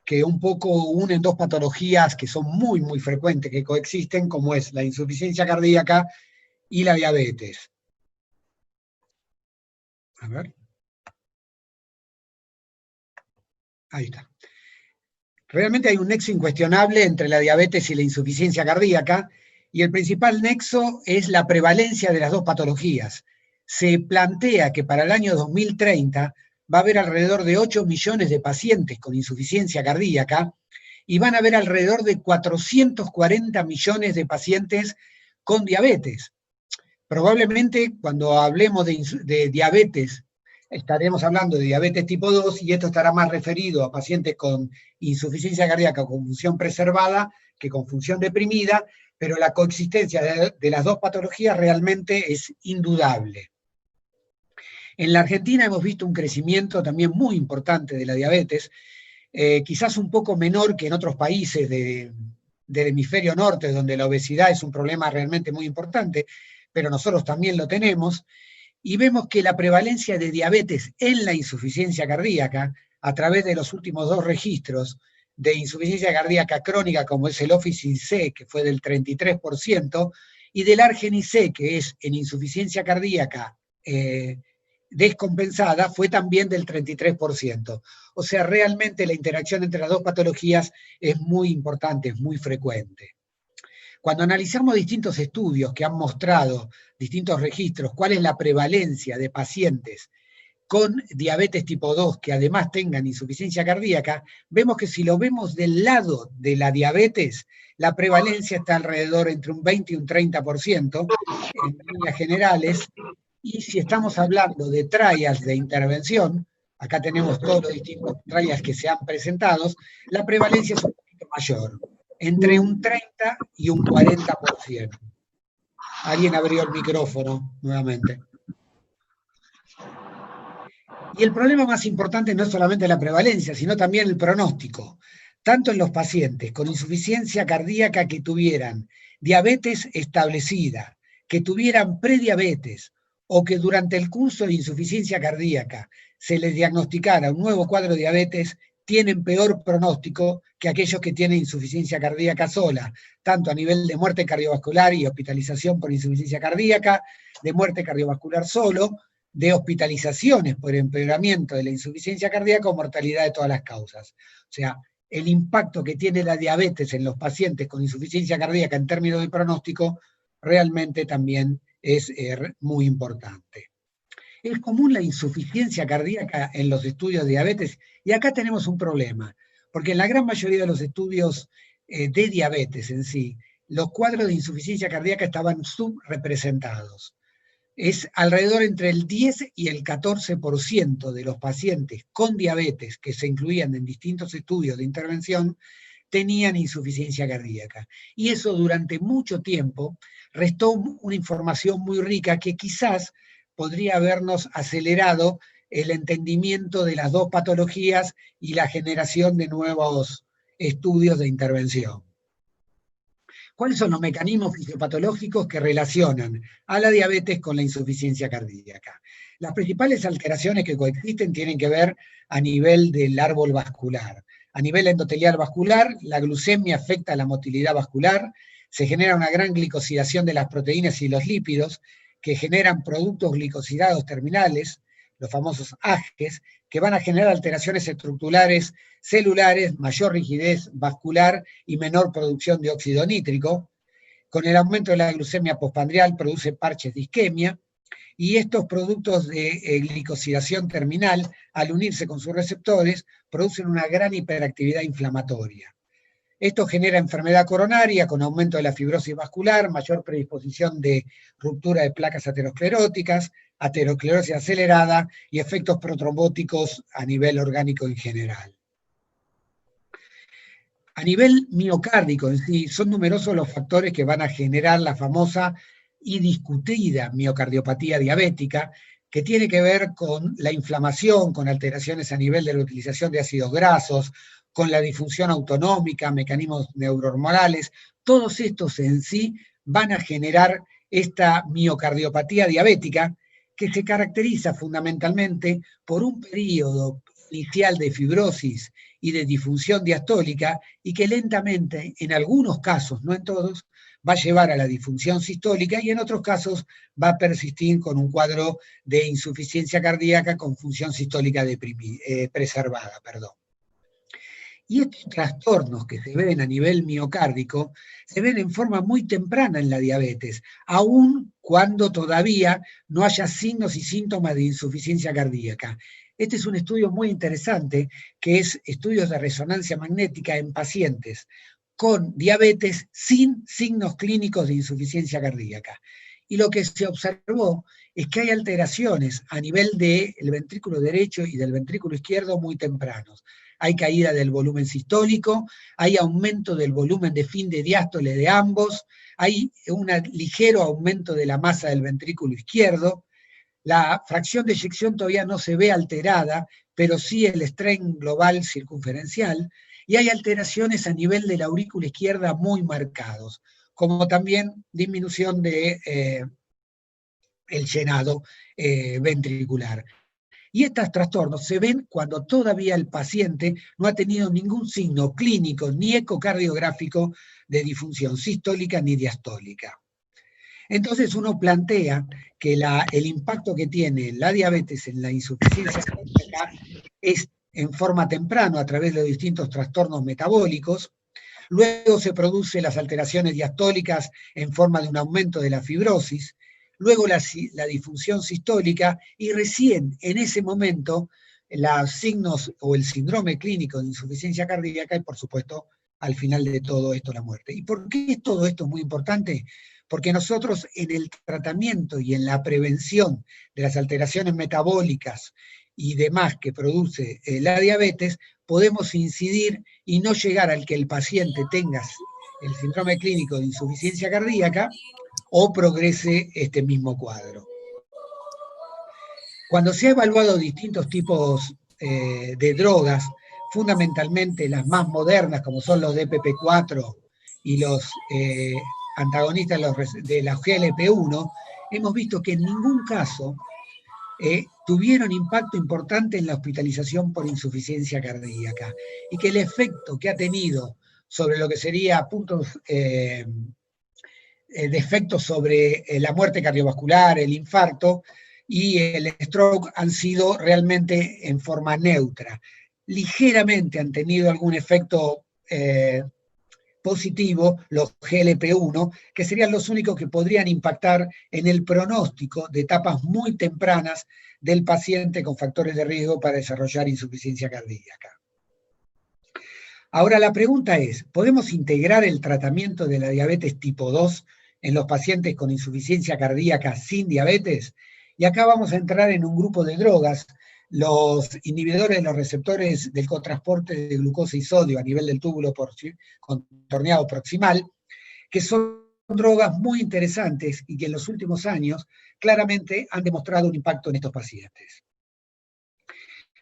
que un poco unen dos patologías que son muy, muy frecuentes, que coexisten, como es la insuficiencia cardíaca y la diabetes. A ver. Ahí está. Realmente hay un nexo incuestionable entre la diabetes y la insuficiencia cardíaca, y el principal nexo es la prevalencia de las dos patologías. Se plantea que para el año 2030 va a haber alrededor de 8 millones de pacientes con insuficiencia cardíaca y van a haber alrededor de 440 millones de pacientes con diabetes. Probablemente cuando hablemos de diabetes, estaremos hablando de diabetes tipo 2 y esto estará más referido a pacientes con insuficiencia cardíaca con función preservada que con función deprimida, pero la coexistencia de las dos patologías realmente es indudable. En la Argentina hemos visto un crecimiento también muy importante de la diabetes, quizás un poco menor que en otros países del hemisferio norte, donde la obesidad es un problema realmente muy importante, pero nosotros también lo tenemos, y vemos que la prevalencia de diabetes en la insuficiencia cardíaca, a través de los últimos 2 registros de insuficiencia cardíaca crónica, como es el OFICE-IC, que fue del 33%, y del ARGEN-IC, que es en insuficiencia cardíaca descompensada, fue también del 33%. O sea, realmente la interacción entre las dos patologías es muy importante, es muy frecuente. Cuando analizamos distintos estudios que han mostrado distintos registros, cuál es la prevalencia de pacientes con diabetes tipo 2 que además tengan insuficiencia cardíaca, vemos que si lo vemos del lado de la diabetes, la prevalencia está alrededor entre un 20 y un 30% en líneas generales, y si estamos hablando de trials de intervención, acá tenemos todos los distintos trials que se han presentado, la prevalencia es un poquito mayor, entre un 30 y un 40%. Alguien abrió el micrófono nuevamente. Y el problema más importante no es solamente la prevalencia, sino también el pronóstico, tanto en los pacientes con insuficiencia cardíaca que tuvieran diabetes establecida, que tuvieran prediabetes o que durante el curso de insuficiencia cardíaca se les diagnosticara un nuevo cuadro de diabetes, tienen peor pronóstico que aquellos que tienen insuficiencia cardíaca sola, tanto a nivel de muerte cardiovascular y hospitalización por insuficiencia cardíaca, de muerte cardiovascular solo, de hospitalizaciones por empeoramiento de la insuficiencia cardíaca o mortalidad de todas las causas. O sea, el impacto que tiene la diabetes en los pacientes con insuficiencia cardíaca en términos de pronóstico realmente también es muy importante. Es común la insuficiencia cardíaca en los estudios de diabetes, y acá tenemos un problema, porque en la gran mayoría de los estudios de diabetes en sí, los cuadros de insuficiencia cardíaca estaban subrepresentados. Es alrededor entre el 10 y el 14% de los pacientes con diabetes que se incluían en distintos estudios de intervención tenían insuficiencia cardíaca. Y eso durante mucho tiempo restó una información muy rica que quizás podría habernos acelerado el entendimiento de las dos patologías y la generación de nuevos estudios de intervención. ¿Cuáles son los mecanismos fisiopatológicos que relacionan a la diabetes con la insuficiencia cardíaca? Las principales alteraciones que coexisten tienen que ver a nivel del árbol vascular. A nivel endotelial vascular, la glucemia afecta a la motilidad vascular, se genera una gran glicosidación de las proteínas y los lípidos, que generan productos glicosidados terminales, los famosos AGEs, que van a generar alteraciones estructurales celulares, mayor rigidez vascular y menor producción de óxido nítrico. Con el aumento de la glucemia postprandial produce parches de isquemia, y estos productos de glicosidación terminal, al unirse con sus receptores, producen una gran hiperactividad inflamatoria. Esto genera enfermedad coronaria con aumento de la fibrosis vascular, mayor predisposición de ruptura de placas ateroscleróticas, aterosclerosis acelerada y efectos protrombóticos a nivel orgánico en general. A nivel miocárdico en sí, son numerosos los factores que van a generar la famosa y discutida miocardiopatía diabética, que tiene que ver con la inflamación, con alteraciones a nivel de la utilización de ácidos grasos, con la disfunción autonómica, mecanismos neurohormonales. Todos estos en sí van a generar esta miocardiopatía diabética, que se caracteriza fundamentalmente por un periodo inicial de fibrosis y de disfunción diastólica, y que lentamente, en algunos casos, no en todos, va a llevar a la disfunción sistólica, y en otros casos va a persistir con un cuadro de insuficiencia cardíaca con función sistólica preservada. Y estos trastornos que se ven a nivel miocárdico se ven en forma muy temprana en la diabetes, aun cuando todavía no haya signos y síntomas de insuficiencia cardíaca. Este es un estudio muy interesante, que es estudios de resonancia magnética en pacientes con diabetes sin signos clínicos de insuficiencia cardíaca. Y lo que se observó es que hay alteraciones a nivel del ventrículo derecho y del ventrículo izquierdo muy tempranos. Hay caída del volumen sistólico, hay aumento del volumen de fin de diástole de ambos, hay un ligero aumento de la masa del ventrículo izquierdo. La fracción de eyección todavía no se ve alterada, pero sí el strain global circunferencial, y hay alteraciones a nivel de la aurícula izquierda muy marcados, como también disminución de el llenado ventricular. Y estos trastornos se ven cuando todavía el paciente no ha tenido ningún signo clínico ni ecocardiográfico de disfunción sistólica ni diastólica. Entonces uno plantea que el impacto que tiene la diabetes en la insuficiencia cardíaca es en forma temprana a través de los distintos trastornos metabólicos. Luego se producen las alteraciones diastólicas en forma de un aumento de la fibrosis, luego la disfunción sistólica, y recién en ese momento los signos o el síndrome clínico de insuficiencia cardíaca, y por supuesto al final de todo esto la muerte. ¿Y por qué todo esto es muy importante? Porque nosotros en el tratamiento y en la prevención de las alteraciones metabólicas y demás que produce la diabetes, podemos incidir y no llegar al que el paciente tenga el síndrome clínico de insuficiencia cardíaca o progrese este mismo cuadro. Cuando se ha evaluado distintos tipos de drogas, fundamentalmente las más modernas, como son los DPP4 y los antagonistas de la GLP-1, hemos visto que en ningún caso tuvieron impacto importante en la hospitalización por insuficiencia cardíaca, y que el efecto que ha tenido sobre lo que sería puntos de efecto sobre la muerte cardiovascular, el infarto y el stroke han sido realmente en forma neutra. Ligeramente han tenido algún efecto positivo los GLP-1, que serían los únicos que podrían impactar en el pronóstico de etapas muy tempranas del paciente con factores de riesgo para desarrollar insuficiencia cardíaca. Ahora la pregunta es, ¿podemos integrar el tratamiento de la diabetes tipo 2 en los pacientes con insuficiencia cardíaca sin diabetes? Y acá vamos a entrar en un grupo de drogas, los inhibidores de los receptores del cotransporte de glucosa y sodio a nivel del túbulo contorneado proximal, que son drogas muy interesantes y que en los últimos años claramente han demostrado un impacto en estos pacientes.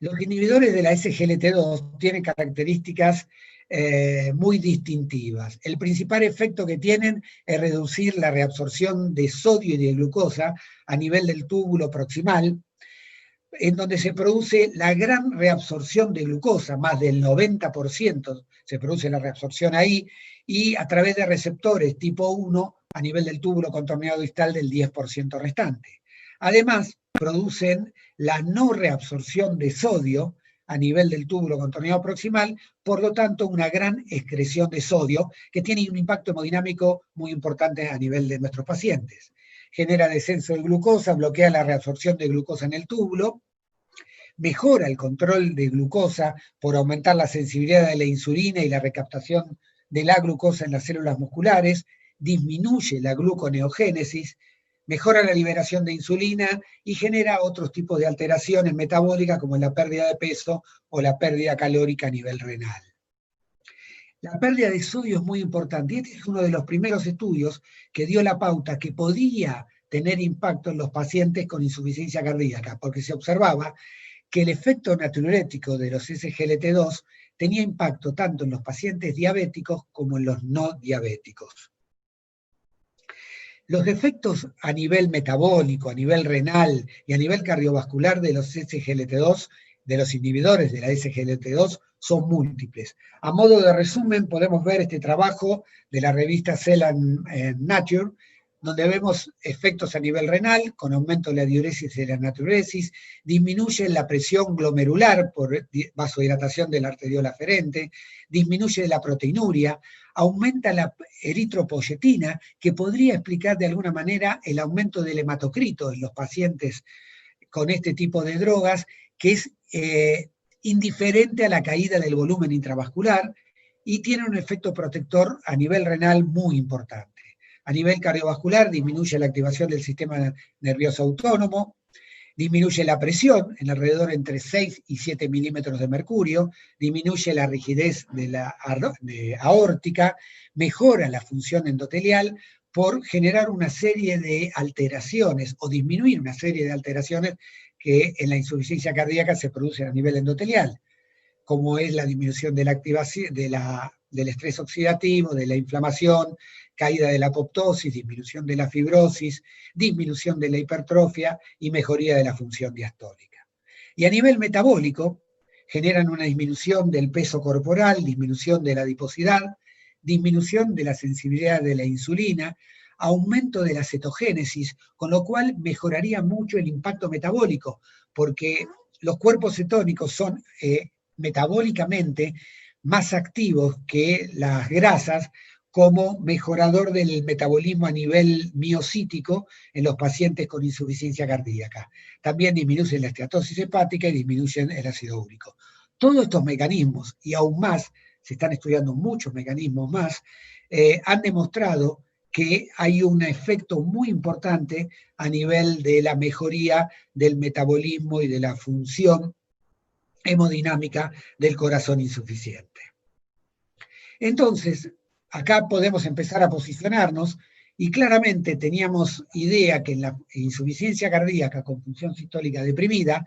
Los inhibidores de la SGLT2 tienen características muy distintivas. El principal efecto que tienen es reducir la reabsorción de sodio y de glucosa a nivel del túbulo proximal, en donde se produce la gran reabsorción de glucosa, más del 90% se produce la reabsorción ahí, y a través de receptores tipo 1 a nivel del túbulo contorneado distal del 10% restante. Además, producen la no reabsorción de sodio a nivel del túbulo contorneado proximal, por lo tanto una gran excreción de sodio que tiene un impacto hemodinámico muy importante a nivel de nuestros pacientes. Genera descenso de glucosa, bloquea la reabsorción de glucosa en el túbulo, mejora el control de glucosa por aumentar la sensibilidad de la insulina y la recaptación de la glucosa en las células musculares, disminuye la gluconeogénesis, mejora la liberación de insulina y genera otros tipos de alteraciones metabólicas como la pérdida de peso o la pérdida calórica a nivel renal. La pérdida de sodio es muy importante y este es uno de los primeros estudios que dio la pauta que podía tener impacto en los pacientes con insuficiencia cardíaca, porque se observaba que el efecto natriurético de los SGLT2 tenía impacto tanto en los pacientes diabéticos como en los no diabéticos. Los efectos a nivel metabólico, a nivel renal y a nivel cardiovascular de los SGLT2, de los inhibidores de la SGLT2, son múltiples. A modo de resumen, podemos ver este trabajo de la revista Cell and Nature, donde vemos efectos a nivel renal, con aumento de la diuresis y la natriuresis, disminuye la presión glomerular por vasodilatación de la arteriola aferente, disminuye la proteinuria, aumenta la eritropoyetina, que podría explicar de alguna manera el aumento del hematocrito en los pacientes con este tipo de drogas, que es indiferente a la caída del volumen intravascular y tiene un efecto protector a nivel renal muy importante. A nivel cardiovascular disminuye la activación del sistema nervioso autónomo, disminuye la presión en alrededor entre 6 y 7 milímetros de mercurio, disminuye la rigidez de la aórtica, mejora la función endotelial por generar una serie de alteraciones o disminuir una serie de alteraciones que en la insuficiencia cardíaca se producen a nivel endotelial, como es la disminución de la activación del estrés oxidativo, de la inflamación, caída de la apoptosis, disminución de la fibrosis, disminución de la hipertrofia y mejoría de la función diastólica. Y a nivel metabólico, generan una disminución del peso corporal, disminución de la adiposidad, disminución de la sensibilidad de la insulina, aumento de la cetogénesis, con lo cual mejoraría mucho el impacto metabólico, porque los cuerpos cetónicos son metabólicamente más activos que las grasas como mejorador del metabolismo a nivel miocítico en los pacientes con insuficiencia cardíaca. También disminuyen la esteatosis hepática y disminuyen el ácido úrico. Todos estos mecanismos, y aún más, se están estudiando muchos mecanismos más, han demostrado que hay un efecto muy importante a nivel de la mejoría del metabolismo y de la función hemodinámica del corazón insuficiente. Entonces, acá podemos empezar a posicionarnos Y claramente teníamos idea que en la insuficiencia cardíaca con función sistólica deprimida,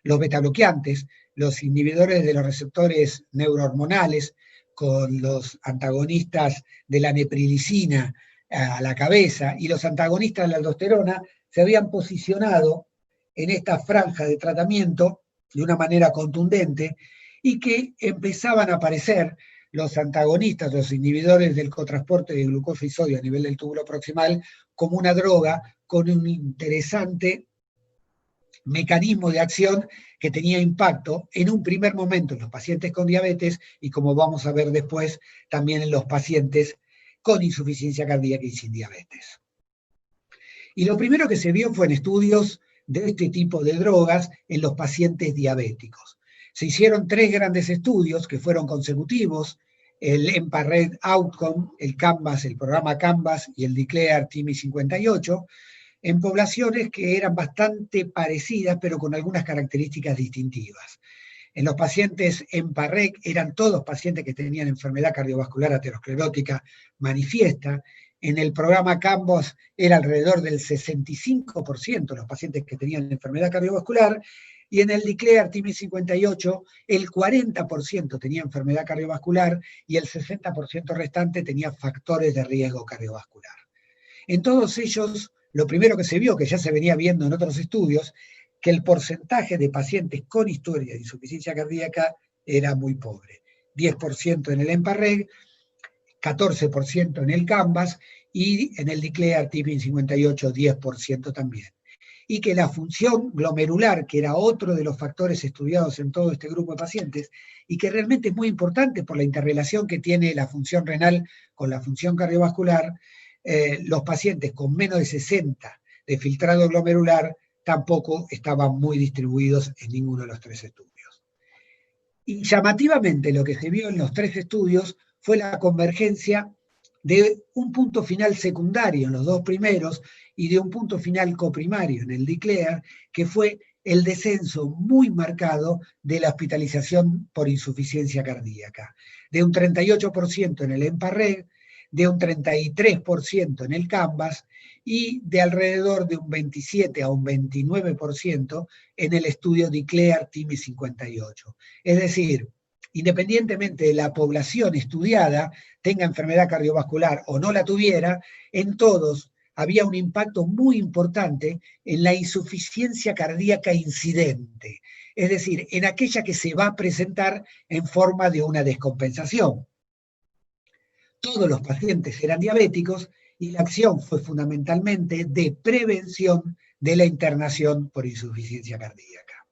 los betabloqueantes, los inhibidores de los receptores neurohormonales, con los antagonistas de la neprilicina a la cabeza y los antagonistas de la aldosterona, se habían posicionado en esta franja de tratamiento de una manera contundente y que empezaban a aparecer los antagonistas, los inhibidores del cotransporte de glucosa y sodio a nivel del túbulo proximal como una droga con un interesante mecanismo de acción que tenía impacto en un primer momento en los pacientes con diabetes y, como vamos a ver después, también en los pacientes con insuficiencia cardíaca y sin diabetes. Y lo primero que se vio fue en estudios de este tipo de drogas en los pacientes diabéticos. Se hicieron 3 grandes estudios que fueron consecutivos, el EMPA-REG Outcome, el CANVAS, el programa CANVAS y el DECLARE TIMI 58, en poblaciones que eran bastante parecidas, pero con algunas características distintivas. En los pacientes EMPA-REG eran todos pacientes que tenían enfermedad cardiovascular aterosclerótica manifiesta. En el programa CANVAS era alrededor del 65% de los pacientes que tenían enfermedad cardiovascular, y en el DECLARE TIMI 58 el 40% tenía enfermedad cardiovascular y el 60% restante tenía factores de riesgo cardiovascular. En todos ellos, lo primero que se vio, que ya se venía viendo en otros estudios, que el porcentaje de pacientes con historia de insuficiencia cardíaca era muy pobre. 10% en el EMPA-REG, 14% en el CANVAS y en el DECLARE TIMI 58 10% también. Y que la función glomerular, que era otro de los factores estudiados en todo este grupo de pacientes, y que realmente es muy importante por la interrelación que tiene la función renal con la función cardiovascular, los pacientes con menos de 60 de filtrado glomerular tampoco estaban muy distribuidos en ninguno de los 3 estudios. Y llamativamente lo que se vio en los 3 estudios fue la convergencia de un punto final secundario en los 2 primeros y de un punto final coprimario en el DECLARE, que fue el descenso muy marcado de la hospitalización por insuficiencia cardíaca, de un 38% en el EMPA-REG, de un 33% en el CANVAS y de alrededor de un 27 a un 29% en el estudio DECLARE TIMI 58. Es decir, independientemente de la población estudiada, tenga enfermedad cardiovascular o no la tuviera, en todos había un impacto muy importante en la insuficiencia cardíaca incidente, es decir, en aquella que se va a presentar en forma de una descompensación. Todos los pacientes eran diabéticos y la acción fue fundamentalmente de prevención de la internación por insuficiencia cardíaca.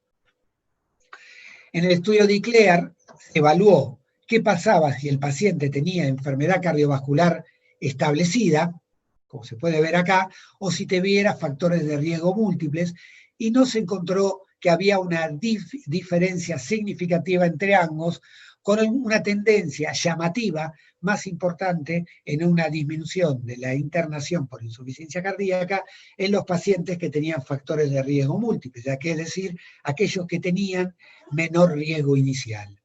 En el estudio DECLARE se evaluó qué pasaba si el paciente tenía enfermedad cardiovascular establecida, como se puede ver acá, o si tuviera factores de riesgo múltiples, y no se encontró que había una diferencia significativa entre ambos, con una tendencia llamativa más importante en una disminución de la internación por insuficiencia cardíaca en los pacientes que tenían factores de riesgo múltiples, ya que es decir, aquellos que tenían menor riesgo inicial.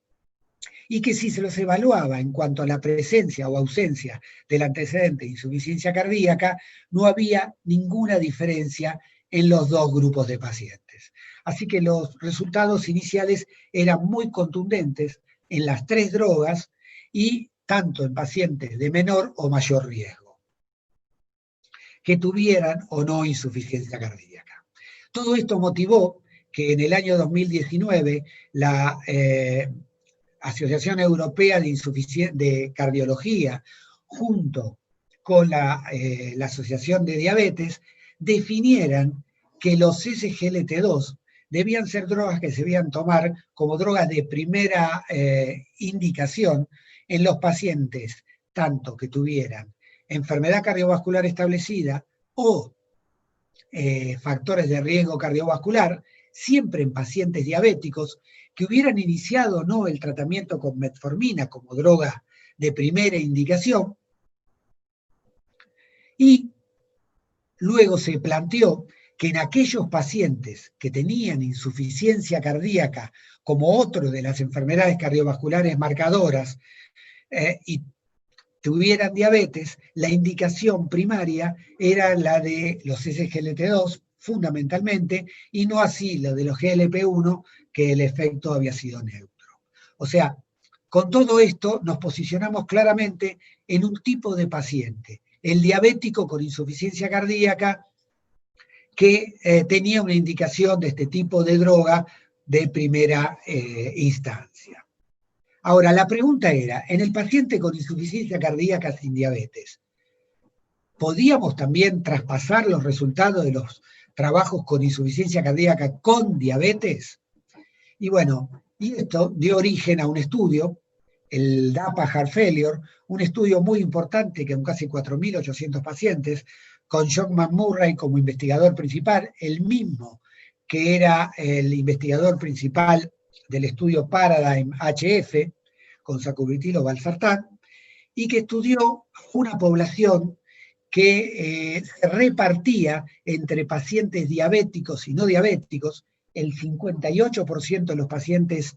Y que si se los evaluaba en cuanto a la presencia o ausencia del antecedente de insuficiencia cardíaca, no había ninguna diferencia en los 2 grupos de pacientes. Así que los resultados iniciales eran muy contundentes en las 3 drogas y tanto en pacientes de menor o mayor riesgo, que tuvieran o no insuficiencia cardíaca. Todo esto motivó que en el año 2019 la Asociación Europea de Cardiología, junto con la Asociación de Diabetes, definieran que los SGLT2 debían ser drogas que se debían tomar como drogas de primera indicación en los pacientes, tanto que tuvieran enfermedad cardiovascular establecida o factores de riesgo cardiovascular, siempre en pacientes diabéticos, que hubieran iniciado o no el tratamiento con metformina como droga de primera indicación, y luego se planteó que en aquellos pacientes que tenían insuficiencia cardíaca como otro de las enfermedades cardiovasculares marcadoras y tuvieran diabetes, la indicación primaria era la de los SGLT2, fundamentalmente, y no así la de los GLP-1, que el efecto había sido neutro. O sea, con todo esto nos posicionamos claramente en un tipo de paciente, el diabético con insuficiencia cardíaca, que tenía una indicación de este tipo de droga de primera instancia. Ahora, la pregunta era, en el paciente con insuficiencia cardíaca sin diabetes, ¿podíamos también traspasar los resultados de los trabajos con insuficiencia cardíaca con diabetes? Y bueno, y esto dio origen a un estudio, el DAPA Heart Failure, un estudio muy importante que con casi 4.800 pacientes, con John McMurray como investigador principal, el mismo que era el investigador principal del estudio Paradigm HF, con sacubitril o valsartán, y que estudió una población que se repartía entre pacientes diabéticos y no diabéticos. El 58% de los pacientes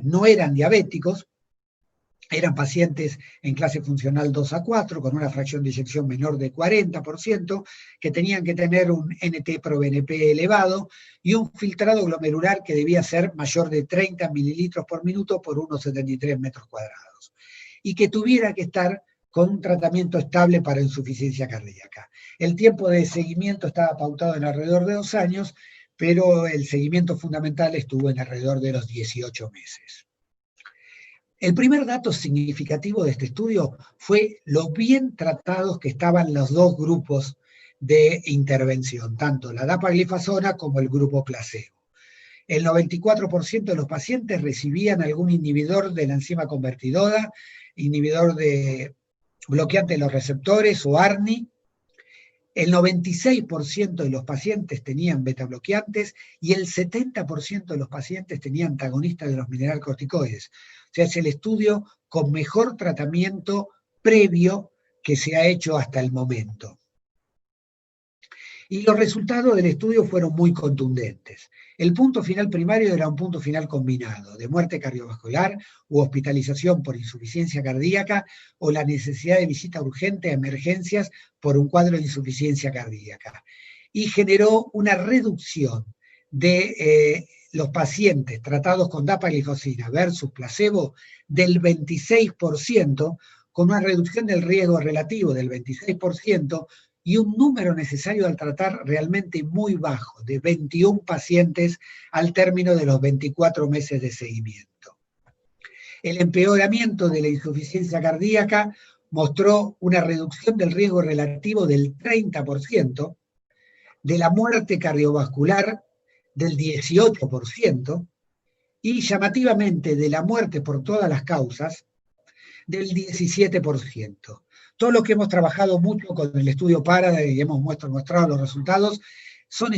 no eran diabéticos, eran pacientes en clase funcional 2 a 4, con una fracción de eyección menor de 40%, que tenían que tener un NT-proBNP elevado y un filtrado glomerular que debía ser mayor de 30 mililitros por minuto por unos 73 metros cuadrados, y que tuviera que estar con un tratamiento estable para insuficiencia cardíaca. El tiempo de seguimiento estaba pautado en alrededor de 2 años, pero el seguimiento fundamental estuvo en alrededor de los 18 meses. El primer dato significativo de este estudio fue lo bien tratados que estaban los dos grupos de intervención, tanto la dapagliflozina como el grupo placebo. El 94% de los pacientes recibían algún inhibidor de la enzima convertidora, inhibidor de bloqueante de los receptores o ARNI. El 96% de los pacientes tenían betabloqueantes y el 70% de los pacientes tenían antagonistas de los mineralcorticoides. O sea, es el estudio con mejor tratamiento previo que se ha hecho hasta el momento. Y los resultados del estudio fueron muy contundentes. El punto final primario era un punto final combinado, de muerte cardiovascular u hospitalización por insuficiencia cardíaca o la necesidad de visita urgente a emergencias por un cuadro de insuficiencia cardíaca. Y generó una reducción de los pacientes tratados con dapagliflozina versus placebo del 26%, con una reducción del riesgo relativo del 26%, y un número necesario al tratar realmente muy bajo, de 21 pacientes al término de los 24 meses de seguimiento. El empeoramiento de la insuficiencia cardíaca mostró una reducción del riesgo relativo del 30%, de la muerte cardiovascular del 18%, y llamativamente de la muerte por todas las causas del 17%. Todo lo que hemos trabajado mucho con el estudio Paradigm y hemos mostrado los resultados, son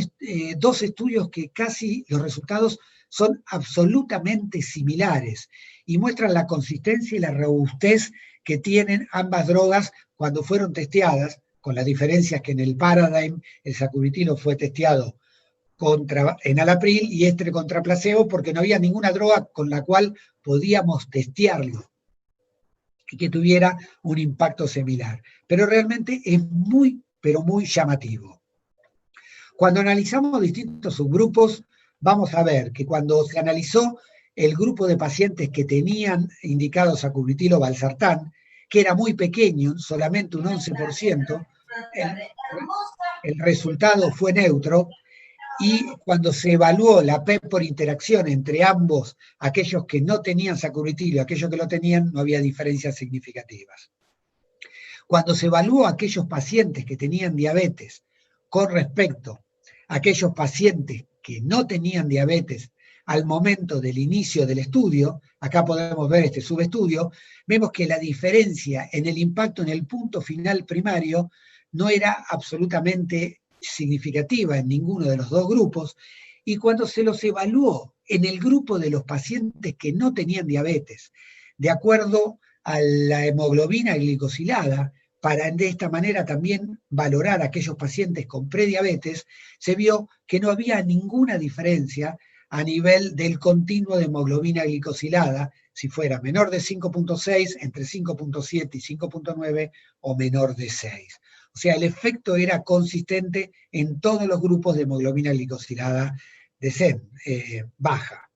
dos estudios que casi los resultados son absolutamente similares y muestran la consistencia y la robustez que tienen ambas drogas cuando fueron testeadas, con las diferencias que en el Paradigm el sacubitril fue testeado contra enalapril y este contra placebo, porque no había ninguna droga con la cual podíamos testearlo y que tuviera un impacto similar. Pero realmente es muy, pero muy llamativo. Cuando analizamos distintos subgrupos, vamos a ver que cuando se analizó el grupo de pacientes que tenían indicado sacubitril o valsartán, que era muy pequeño, solamente un 11%, el resultado fue neutro, y cuando se evaluó la P por interacción entre ambos, aquellos que no tenían sacubitril y aquellos que lo tenían, no había diferencias significativas. Cuando se evaluó a aquellos pacientes que tenían diabetes con respecto a aquellos pacientes que no tenían diabetes al momento del inicio del estudio, acá podemos ver este subestudio, vemos que la diferencia en el impacto en el punto final primario no era absolutamente significativa en ninguno de los dos grupos, y cuando se los evaluó en el grupo de los pacientes que no tenían diabetes, de acuerdo a la hemoglobina glicosilada, para de esta manera también valorar a aquellos pacientes con prediabetes, se vio que no había ninguna diferencia a nivel del continuo de hemoglobina glicosilada, si fuera menor de 5.6, entre 5.7 y 5.9 o menor de 6. O sea, el efecto era consistente en todos los grupos de hemoglobina glicosilada baja.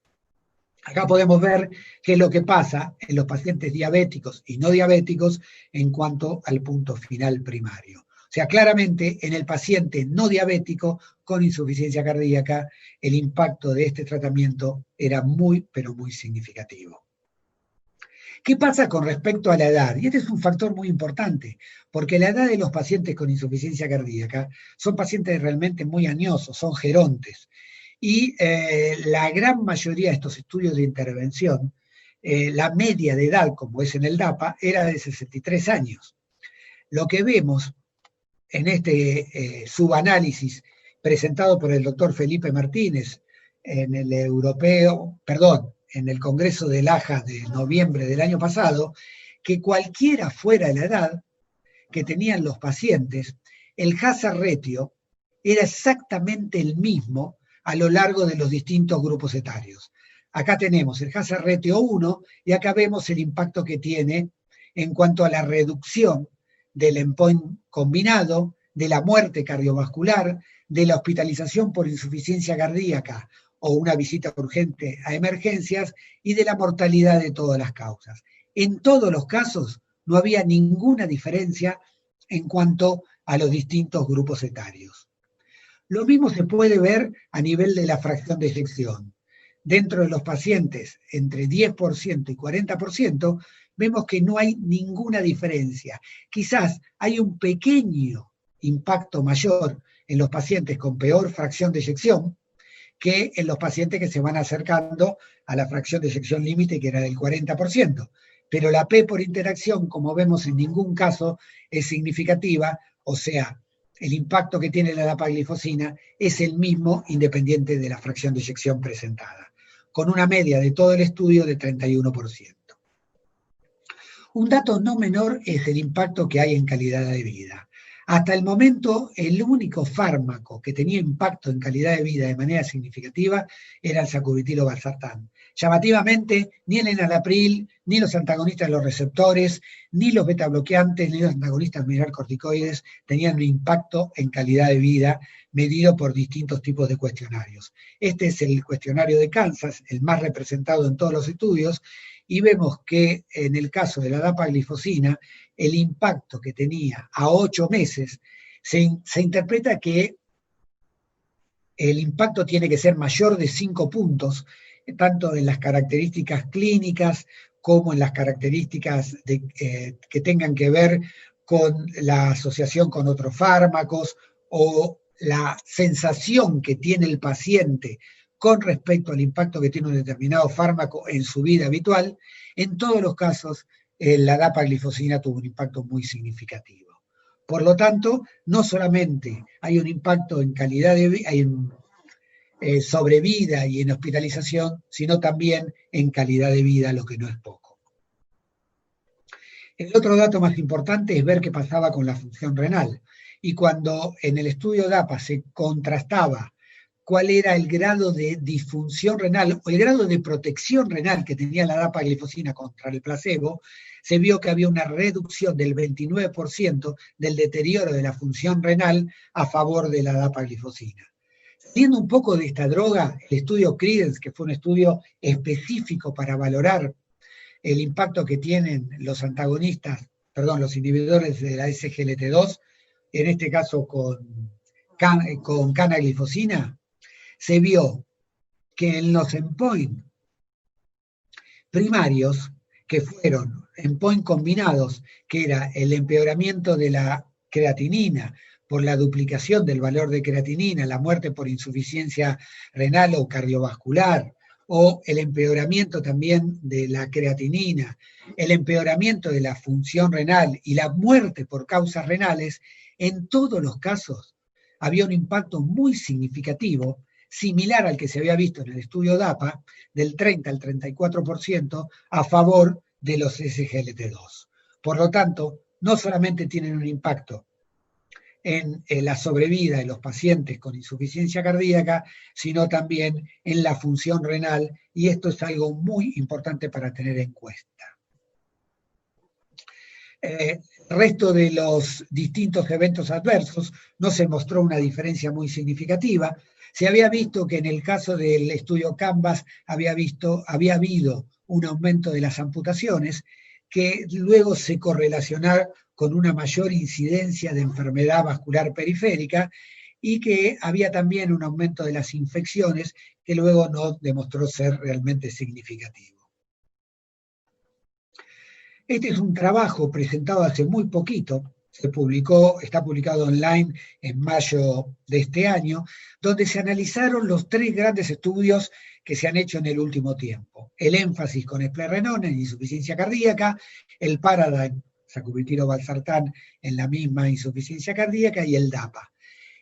Acá podemos ver qué es lo que pasa en los pacientes diabéticos y no diabéticos en cuanto al punto final primario. O sea, claramente en el paciente no diabético con insuficiencia cardíaca, el impacto de este tratamiento era muy, pero muy significativo. ¿Qué pasa con respecto a la edad? Y este es un factor muy importante, porque la edad de los pacientes con insuficiencia cardíaca son pacientes realmente muy añosos, son gerontes. Y la gran mayoría de estos estudios de intervención, la media de edad, como es en el DAPA, era de 63 años. Lo que vemos en este subanálisis presentado por el doctor Felipe Martínez en el en el Congreso del AJA de noviembre del año pasado, que cualquiera fuera la edad que tenían los pacientes, el hazard ratio era exactamente el mismo a lo largo de los distintos grupos etarios. Acá tenemos el hazard ratio 1 y acá vemos el impacto que tiene en cuanto a la reducción del endpoint combinado, de la muerte cardiovascular, de la hospitalización por insuficiencia cardíaca o una visita urgente a emergencias y de la mortalidad de todas las causas. En todos los casos no había ninguna diferencia en cuanto a los distintos grupos etarios. Lo mismo se puede ver a nivel de la fracción de eyección. Dentro de los pacientes entre 10% y 40%, vemos que no hay ninguna diferencia. Quizás hay un pequeño impacto mayor en los pacientes con peor fracción de eyección que en los pacientes que se van acercando a la fracción de eyección límite, que era del 40%. Pero la P por interacción, como vemos, en ningún caso es significativa, o sea, el impacto que tiene la dapaglifosina es el mismo independiente de la fracción de eyección presentada, con una media de todo el estudio de 31%. Un dato no menor es el impacto que hay en calidad de vida. Hasta el momento, el único fármaco que tenía impacto en calidad de vida de manera significativa era el sacubitril/valsartán. Llamativamente, ni el enalapril, ni los antagonistas de los receptores, ni los betabloqueantes, ni los antagonistas mineralocorticoides tenían un impacto en calidad de vida medido por distintos tipos de cuestionarios. Este es el cuestionario de Kansas, el más representado en todos los estudios, y vemos que en el caso de la dapaglifosina, el impacto que tenía a 8 meses, se interpreta que el impacto tiene que ser mayor de 5 puntos, tanto en las características clínicas como en las características que tengan que ver con la asociación con otros fármacos o la sensación que tiene el paciente con respecto al impacto que tiene un determinado fármaco en su vida habitual. En todos los casos, la dapaglifosina tuvo un impacto muy significativo. Por lo tanto, no solamente hay un impacto en calidad de vida, sobre vida y en hospitalización, sino también en calidad de vida, lo que no es poco. El otro dato más importante es ver qué pasaba con la función renal. Y cuando en el estudio DAPA se contrastaba cuál era el grado de disfunción renal o el grado de protección renal que tenía la dapaglifosina contra el placebo, se vio que había una reducción del 29% del deterioro de la función renal a favor de la dapaglifosina. Saliendo un poco de esta droga, el estudio Credence, que fue un estudio específico para valorar el impacto que tienen los los inhibidores de la SGLT2, en este caso con canaglifosina, se vio que en los endpoints primarios, que fueron endpoints combinados, que era el empeoramiento de la creatinina por la duplicación del valor de creatinina, la muerte por insuficiencia renal o cardiovascular, o el empeoramiento también de la creatinina, el empeoramiento de la función renal y la muerte por causas renales, en todos los casos había un impacto muy significativo, similar al que se había visto en el estudio DAPA, del 30 al 34% a favor de los SGLT2. Por lo tanto, no solamente tienen un impacto en la sobrevida de los pacientes con insuficiencia cardíaca, sino también en la función renal, y esto es algo muy importante para tener en cuenta. El resto de los distintos eventos adversos no se mostró una diferencia muy significativa. Se había visto que en el caso del estudio Canvas había habido un aumento de las amputaciones que luego se correlacionaron con una mayor incidencia de enfermedad vascular periférica y que había también un aumento de las infecciones que luego no demostró ser realmente significativo. Este es un trabajo presentado hace muy poquito, está publicado online en mayo de este año, donde se analizaron los 3 grandes estudios que se han hecho en el último tiempo. El énfasis con esplenrenona en insuficiencia cardíaca, el Paradigm, sacubitril/valsartán en la misma insuficiencia cardíaca, y el DAPA.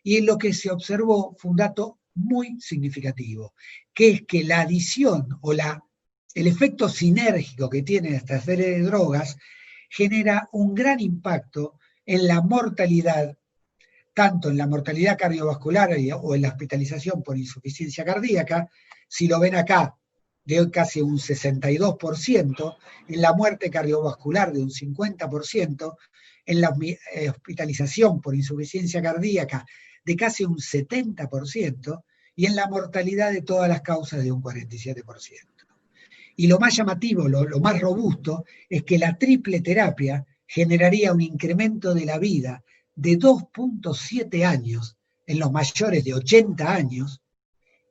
Y lo que se observó fue un dato muy significativo, que es que la adición o el efecto sinérgico que tienen esta serie de drogas genera un gran impacto en la mortalidad, tanto en la mortalidad cardiovascular o en la hospitalización por insuficiencia cardíaca, si lo ven acá, de casi un 62%, en la muerte cardiovascular de un 50%, en la hospitalización por insuficiencia cardíaca de casi un 70%, y en la mortalidad de todas las causas de un 47%. Y lo más llamativo, lo más robusto, es que la triple terapia generaría un incremento de la vida de 2.7 años en los mayores de 80 años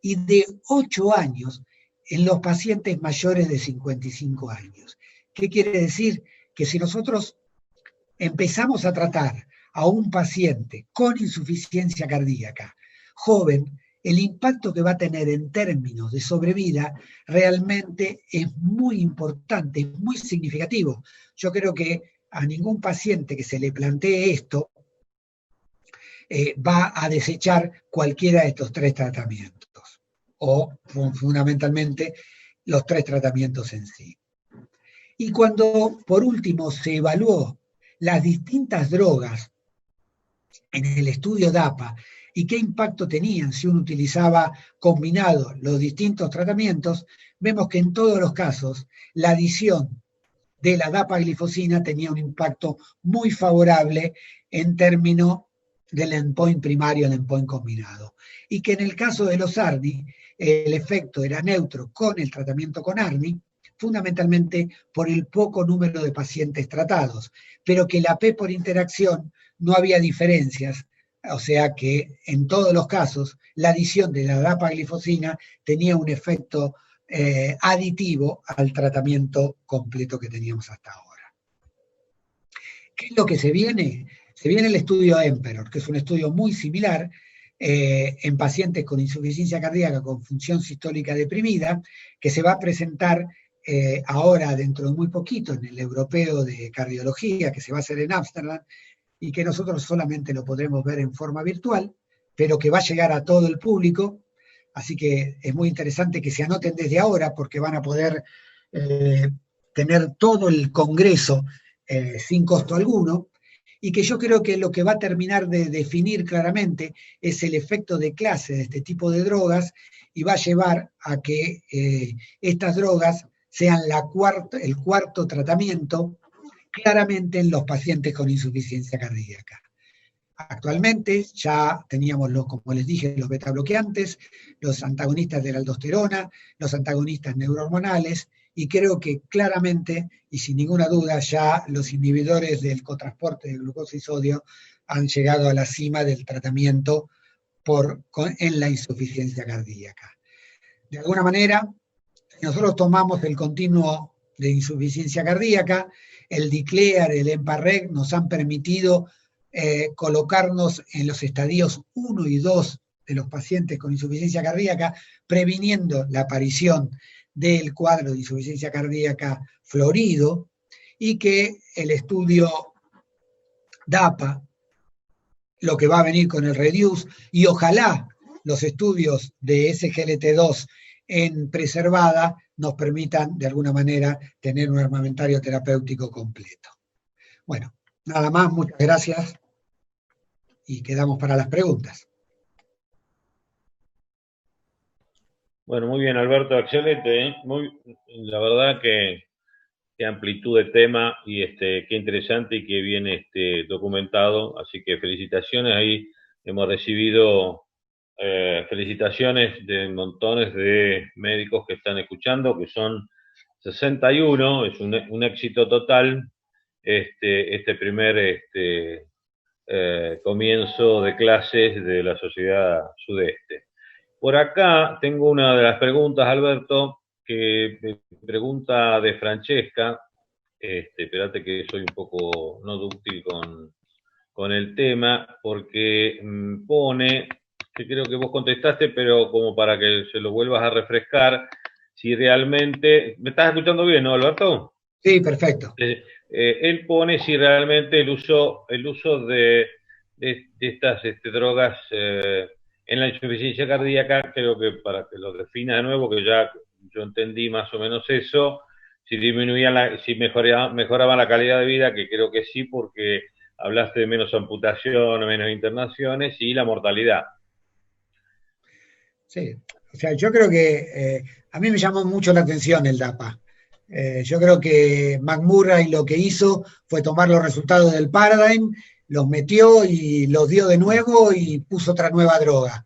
y de 8 años en los pacientes mayores de 55 años. ¿Qué quiere decir? Que si nosotros empezamos a tratar a un paciente con insuficiencia cardíaca, joven, el impacto que va a tener en términos de sobrevida realmente es muy importante, es muy significativo. Yo creo que a ningún paciente que se le plantee esto va a desechar cualquiera de estos 3 tratamientos, o fundamentalmente los 3 tratamientos en sí. Y cuando, por último, se evaluó las distintas drogas en el estudio DAPA y qué impacto tenían si uno utilizaba combinado los distintos tratamientos, vemos que en todos los casos la adición de la dapaglifosina tenía un impacto muy favorable en términos del endpoint primario al endpoint combinado. Y que en el caso de los ARNI, el efecto era neutro con el tratamiento con ARNI, fundamentalmente por el poco número de pacientes tratados, pero que la P por interacción no había diferencias, o sea que en todos los casos la adición de la dapaglifosina tenía un efecto aditivo al tratamiento completo que teníamos hasta ahora. ¿Qué es lo que se viene? Se viene el estudio EMPEROR, que es un estudio muy similar en pacientes con insuficiencia cardíaca con función sistólica deprimida, que se va a presentar ahora dentro de muy poquito en el Europeo de Cardiología, que se va a hacer en Ámsterdam, y que nosotros solamente lo podremos ver en forma virtual, pero que va a llegar a todo el público. Así que es muy interesante que se anoten desde ahora porque van a poder tener todo el congreso sin costo alguno, y que yo creo que lo que va a terminar de definir claramente es el efecto de clase de este tipo de drogas y va a llevar a que estas drogas sean el cuarto tratamiento claramente en los pacientes con insuficiencia cardíaca. Actualmente ya teníamos, como les dije, los beta bloqueantes, los antagonistas de la aldosterona, los antagonistas neurohormonales, y creo que claramente, y sin ninguna duda, ya los inhibidores del cotransporte de glucosa y sodio han llegado a la cima del tratamiento en la insuficiencia cardíaca. De alguna manera, nosotros tomamos el continuo de insuficiencia cardíaca, el DICLEAR, el EMPA-REG nos han permitido colocarnos en los estadios 1 y 2 de los pacientes con insuficiencia cardíaca, previniendo la aparición del cuadro de insuficiencia cardíaca florido, y que el estudio DAPA, lo que va a venir con el REDUCE, y ojalá los estudios de SGLT2 en preservada nos permitan de alguna manera tener un armamentario terapéutico completo. Bueno, nada más, muchas gracias y quedamos para las preguntas. Bueno, muy bien, Alberto, excelente, ¿eh? La verdad que qué amplitud de tema y qué interesante y qué bien documentado. Así que felicitaciones. Ahí hemos recibido felicitaciones de montones de médicos que están escuchando, que son 61, es un éxito total este primer comienzo de clases de la Sociedad Sudeste. Por acá tengo una de las preguntas, Alberto, que me pregunta de Francesca. Espérate que soy un poco no dúctil con el tema, porque pone, que creo que vos contestaste, pero como para que se lo vuelvas a refrescar, si realmente, ¿me estás escuchando bien, no, Alberto? Sí, perfecto. Él pone si realmente el uso de estas drogas en la insuficiencia cardíaca, creo que para que lo defina de nuevo, que ya yo entendí más o menos eso, si disminuían si mejoraba la calidad de vida, que creo que sí, porque hablaste de menos amputación, menos internaciones y la mortalidad. Sí, o sea, yo creo que a mí me llamó mucho la atención el DAPA. Yo creo que McMurray lo que hizo fue tomar los resultados del Paradigm, los metió y los dio de nuevo y puso otra nueva droga,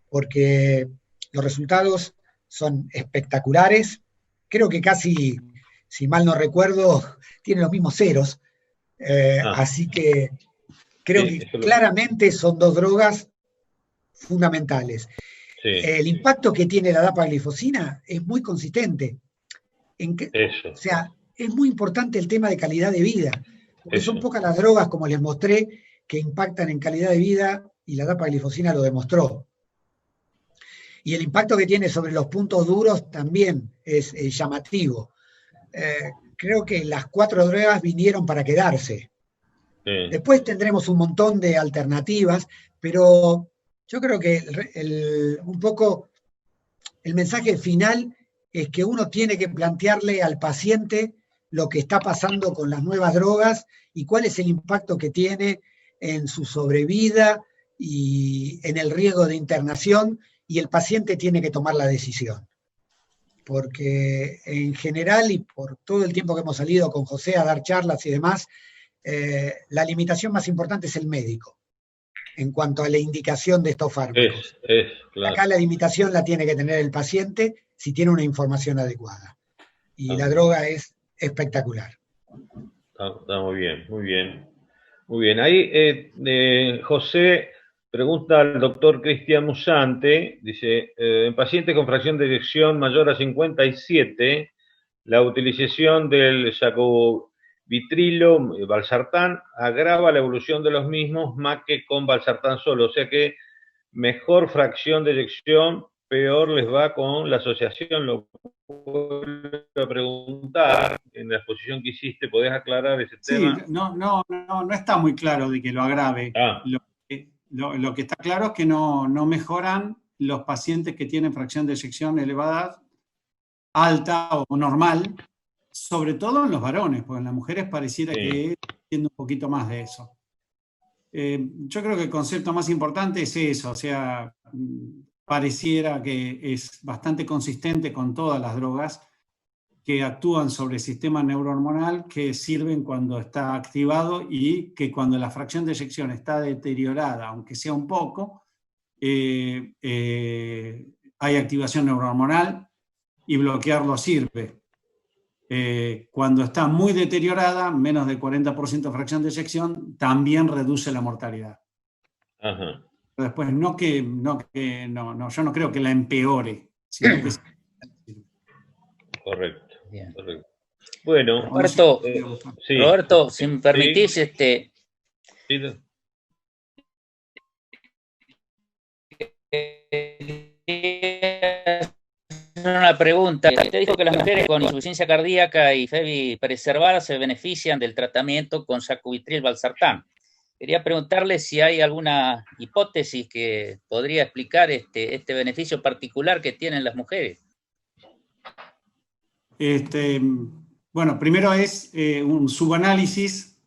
porque los resultados son espectaculares. Creo que casi, si mal no recuerdo, tiene los mismos ceros. Así que creo que claramente son dos drogas fundamentales. Sí. El impacto que tiene la dapaglifosina es muy consistente. O sea, es muy importante el tema de calidad de vida, porque son pocas las drogas, como les mostré, que impactan en calidad de vida, y la dapaglifosina lo demostró. Y el impacto que tiene sobre los puntos duros también es llamativo. Creo que las 4 drogas vinieron para quedarse. Sí. Después tendremos un montón de alternativas, pero yo creo que un poco el mensaje final es que uno tiene que plantearle al paciente lo que está pasando con las nuevas drogas y cuál es el impacto que tiene en su sobrevida y en el riesgo de internación, y el paciente tiene que tomar la decisión. Porque en general, y por todo el tiempo que hemos salido con José a dar charlas y demás, la limitación más importante es el médico en cuanto a la indicación de estos fármacos. Claro. Acá la limitación la tiene que tener el paciente si tiene una información adecuada. Y la droga es espectacular. Está muy bien, muy bien. Muy bien. Ahí José pregunta al doctor Cristian Musante, dice, en pacientes con fracción de eyección mayor a 57, la utilización del sacubitrilo, valsartán, agrava la evolución de los mismos más que con valsartán solo. O sea que mejor fracción de eyección, peor les va con la asociación. Lo vuelvo a preguntar, en la exposición que hiciste, ¿podés aclarar ese tema? Sí, no está muy claro de que lo agrave. Lo que está claro es que no mejoran los pacientes que tienen fracción de eyección elevada, alta o normal, sobre todo en los varones, porque en las mujeres pareciera que tiene un poquito más de eso. Yo creo que el concepto más importante es eso, o sea, pareciera que es bastante consistente con todas las drogas que actúan sobre el sistema neurohormonal, que sirven cuando está activado y que cuando la fracción de eyección está deteriorada, aunque sea un poco, hay activación neurohormonal y bloquearlo sirve. Cuando está muy deteriorada, menos del 40% de fracción de eyección, también reduce la mortalidad. Ajá. Después, yo no creo que la empeore, sino que correcto. Bien. Correcto. Bueno, Roberto, sí. Roberto, si me permitís, Sí. Una pregunta. Usted dijo que las mujeres con insuficiencia cardíaca y FEBI preservada se benefician del tratamiento con sacubitril/valsartán. Quería preguntarle si hay alguna hipótesis que podría explicar este beneficio particular que tienen las mujeres. Bueno, primero es un subanálisis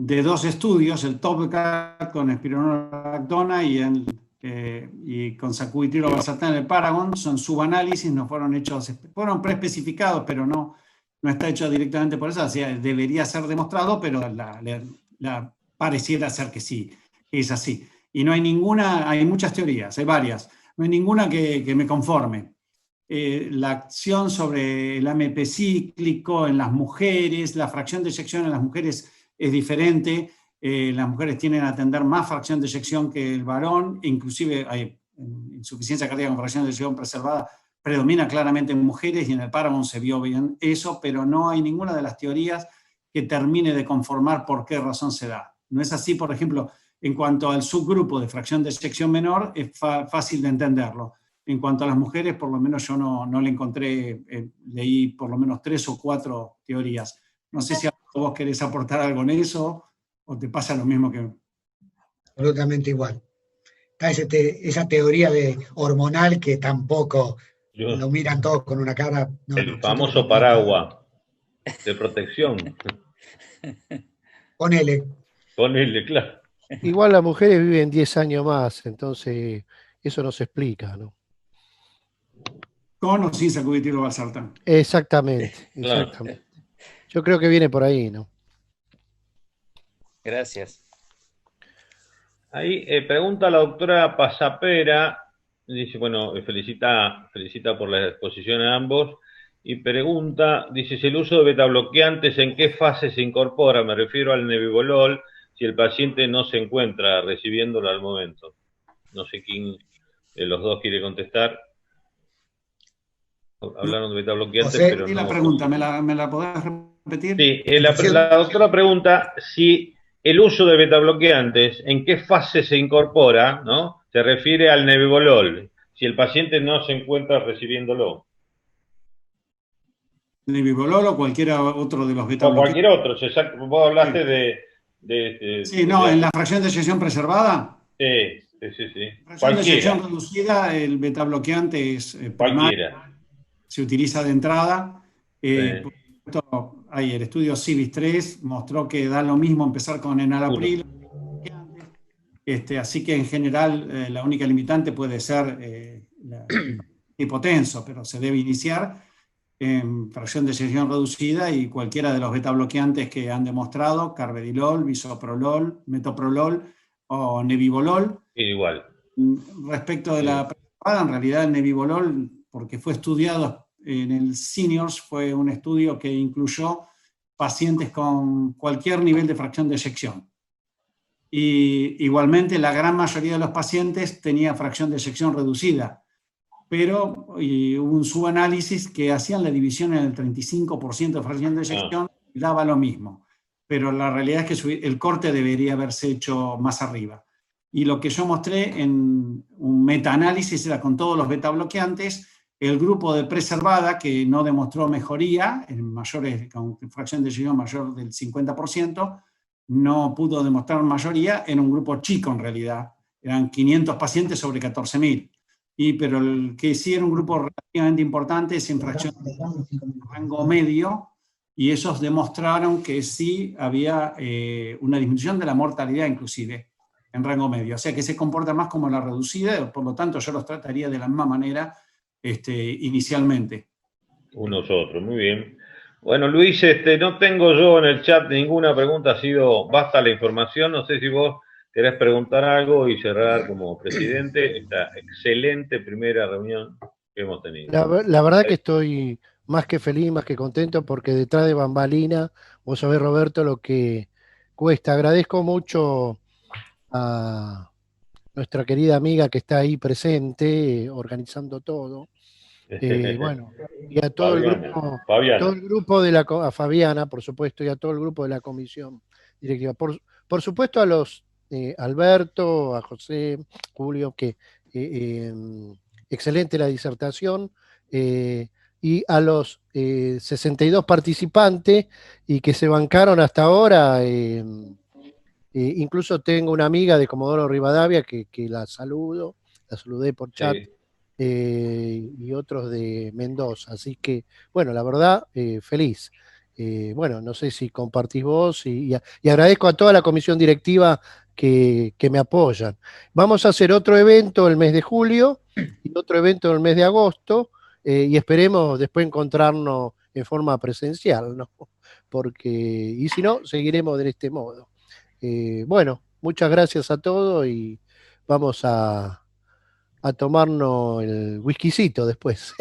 de 2 estudios, el TOPCAT con espironolactona y con sacubitrilo valsartán en el Paragon. Son subanálisis, no fueron hechos, fueron preespecificados, pero no está hecho directamente por eso, o sea, debería ser demostrado, pero pareciera ser que sí, es así. Y no hay ninguna, hay muchas teorías, hay varias, no hay ninguna que me conforme. La acción sobre el AMP cíclico en las mujeres, la fracción de eyección en las mujeres es diferente, las mujeres tienden a tener más fracción de eyección que el varón, inclusive hay insuficiencia cardíaca con fracción de eyección preservada, predomina claramente en mujeres y en el Paragon se vio bien eso, pero no hay ninguna de las teorías que termine de conformar por qué razón se da. No es así, por ejemplo, en cuanto al subgrupo de fracción de eyección menor, es fácil de entenderlo. En cuanto a las mujeres, por lo menos yo no le encontré, leí por lo menos 3 o 4 teorías. No sé si vos querés aportar algo en eso o te pasa lo mismo que... Absolutamente igual. Está esa teoría hormonal que tampoco lo miran todos con una cara... El famoso paraguas de protección. Ponele, claro. Igual las mujeres viven 10 años más, entonces eso no se explica, ¿no? Con o sin sacubitrilo valsartán. Exactamente. Claro. Yo creo que viene por ahí, ¿no? Gracias. Ahí pregunta la doctora Pasapera, dice, bueno, felicita por la exposición a ambos, y pregunta, dice, si el uso de betabloqueantes, ¿en qué fase se incorpora? Me refiero al nebivolol, si el paciente no se encuentra recibiéndolo al momento. No sé quién de los dos quiere contestar. Hablaron de betabloqueantes, pero no... la pregunta, ¿me la podés repetir? Sí, la doctora pregunta si el uso de betabloqueantes, ¿en qué fase se incorpora? ¿No? Se refiere al nebivolol, si el paciente no se encuentra recibiéndolo. Nebivolol o cualquiera otro de los O betabloqueantes. cualquier otro, exacto. Vos hablaste de... Sí, no, en la fracción de eyección preservada. Sí. Fracción de eyección reducida, el betabloqueante es primario, se utiliza de entrada. Por supuesto, el estudio CIVIS-3 mostró que da lo mismo empezar con enalapril. Así que en general la única limitante puede ser hipotenso, pero se debe iniciar en fracción de eyección reducida y cualquiera de los betabloqueantes que han demostrado, carvedilol, bisoprolol, metoprolol o nebivolol. Igual. Respecto de la preservada, en realidad el nebivolol, porque fue estudiado en el Seniors, fue un estudio que incluyó pacientes con cualquier nivel de fracción de eyección. Y igualmente la gran mayoría de los pacientes tenía fracción de eyección reducida, pero hubo un subanálisis que hacían la división en el 35% de fracción de eyección y daba lo mismo. Pero la realidad es que el corte debería haberse hecho más arriba. Y lo que yo mostré en un metaanálisis era con todos los betabloqueantes, el grupo de preservada que no demostró mejoría, en mayores, con fracción de eyección mayor del 50%, no pudo demostrar mayoría en un grupo chico en realidad. Eran 500 pacientes sobre 14.000. Pero el que sí era un grupo relativamente importante es en fracción de rango medio, y esos demostraron que sí había una disminución de la mortalidad inclusive en rango medio. O sea que se comporta más como la reducida, por lo tanto yo los trataría de la misma manera inicialmente. Unos otros, muy bien. Bueno, Luis, no tengo yo en el chat ninguna pregunta, ha sido basta la información, no sé si vos querés preguntar algo y cerrar como presidente esta excelente primera reunión que hemos tenido. La verdad que estoy más que feliz, más que contento, porque detrás de bambalina, vos sabés, Roberto, lo que cuesta. Agradezco mucho a nuestra querida amiga que está ahí presente, organizando todo. Bueno, y a todo el grupo de a Fabiana, por supuesto, y a todo el grupo de la comisión directiva. Por supuesto a los Alberto, a José, Julio, que excelente la disertación, y a los 62 participantes y que se bancaron hasta ahora. Incluso tengo una amiga de Comodoro Rivadavia que la saludé por chat. Sí. Y otros de Mendoza, así que bueno, la verdad, feliz. bueno, no sé si compartís vos y agradezco a toda la comisión directiva que me apoyan. Vamos a hacer otro evento el mes de julio y otro evento el mes de agosto y esperemos después encontrarnos en forma presencial, ¿no? Porque, y si no, seguiremos de este modo. Bueno, muchas gracias a todos y vamos a tomarnos el whiskycito después.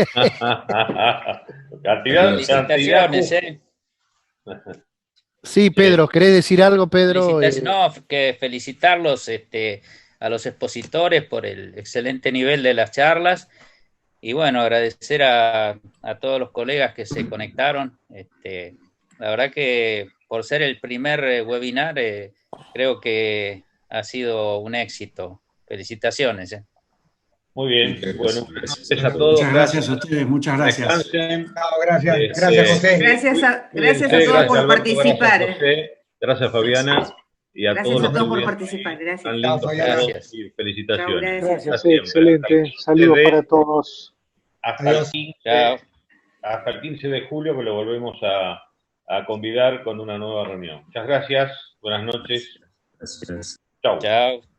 Felicitaciones, Sí, Pedro, ¿querés decir algo, Pedro? No, que felicitarlos a los expositores por el excelente nivel de las charlas y bueno, agradecer a todos los colegas que se conectaron. La verdad que por ser el primer webinar, creo que ha sido un éxito. Felicitaciones. Muy bien, bueno, gracias a todos. Muchas gracias a ustedes, muchas gracias. Descansen. Gracias, José. Gracias a todos por participar. Gracias, Fabiana. Y a Gracias todos a todos los por participar. Gracias. tan lindos Gracias. y felicitaciones. Gracias, excelente. Saludos para todos. Hasta el 15 de julio que lo volvemos a convidar con una nueva reunión. Muchas gracias, buenas noches. Gracias. Chao. Chao.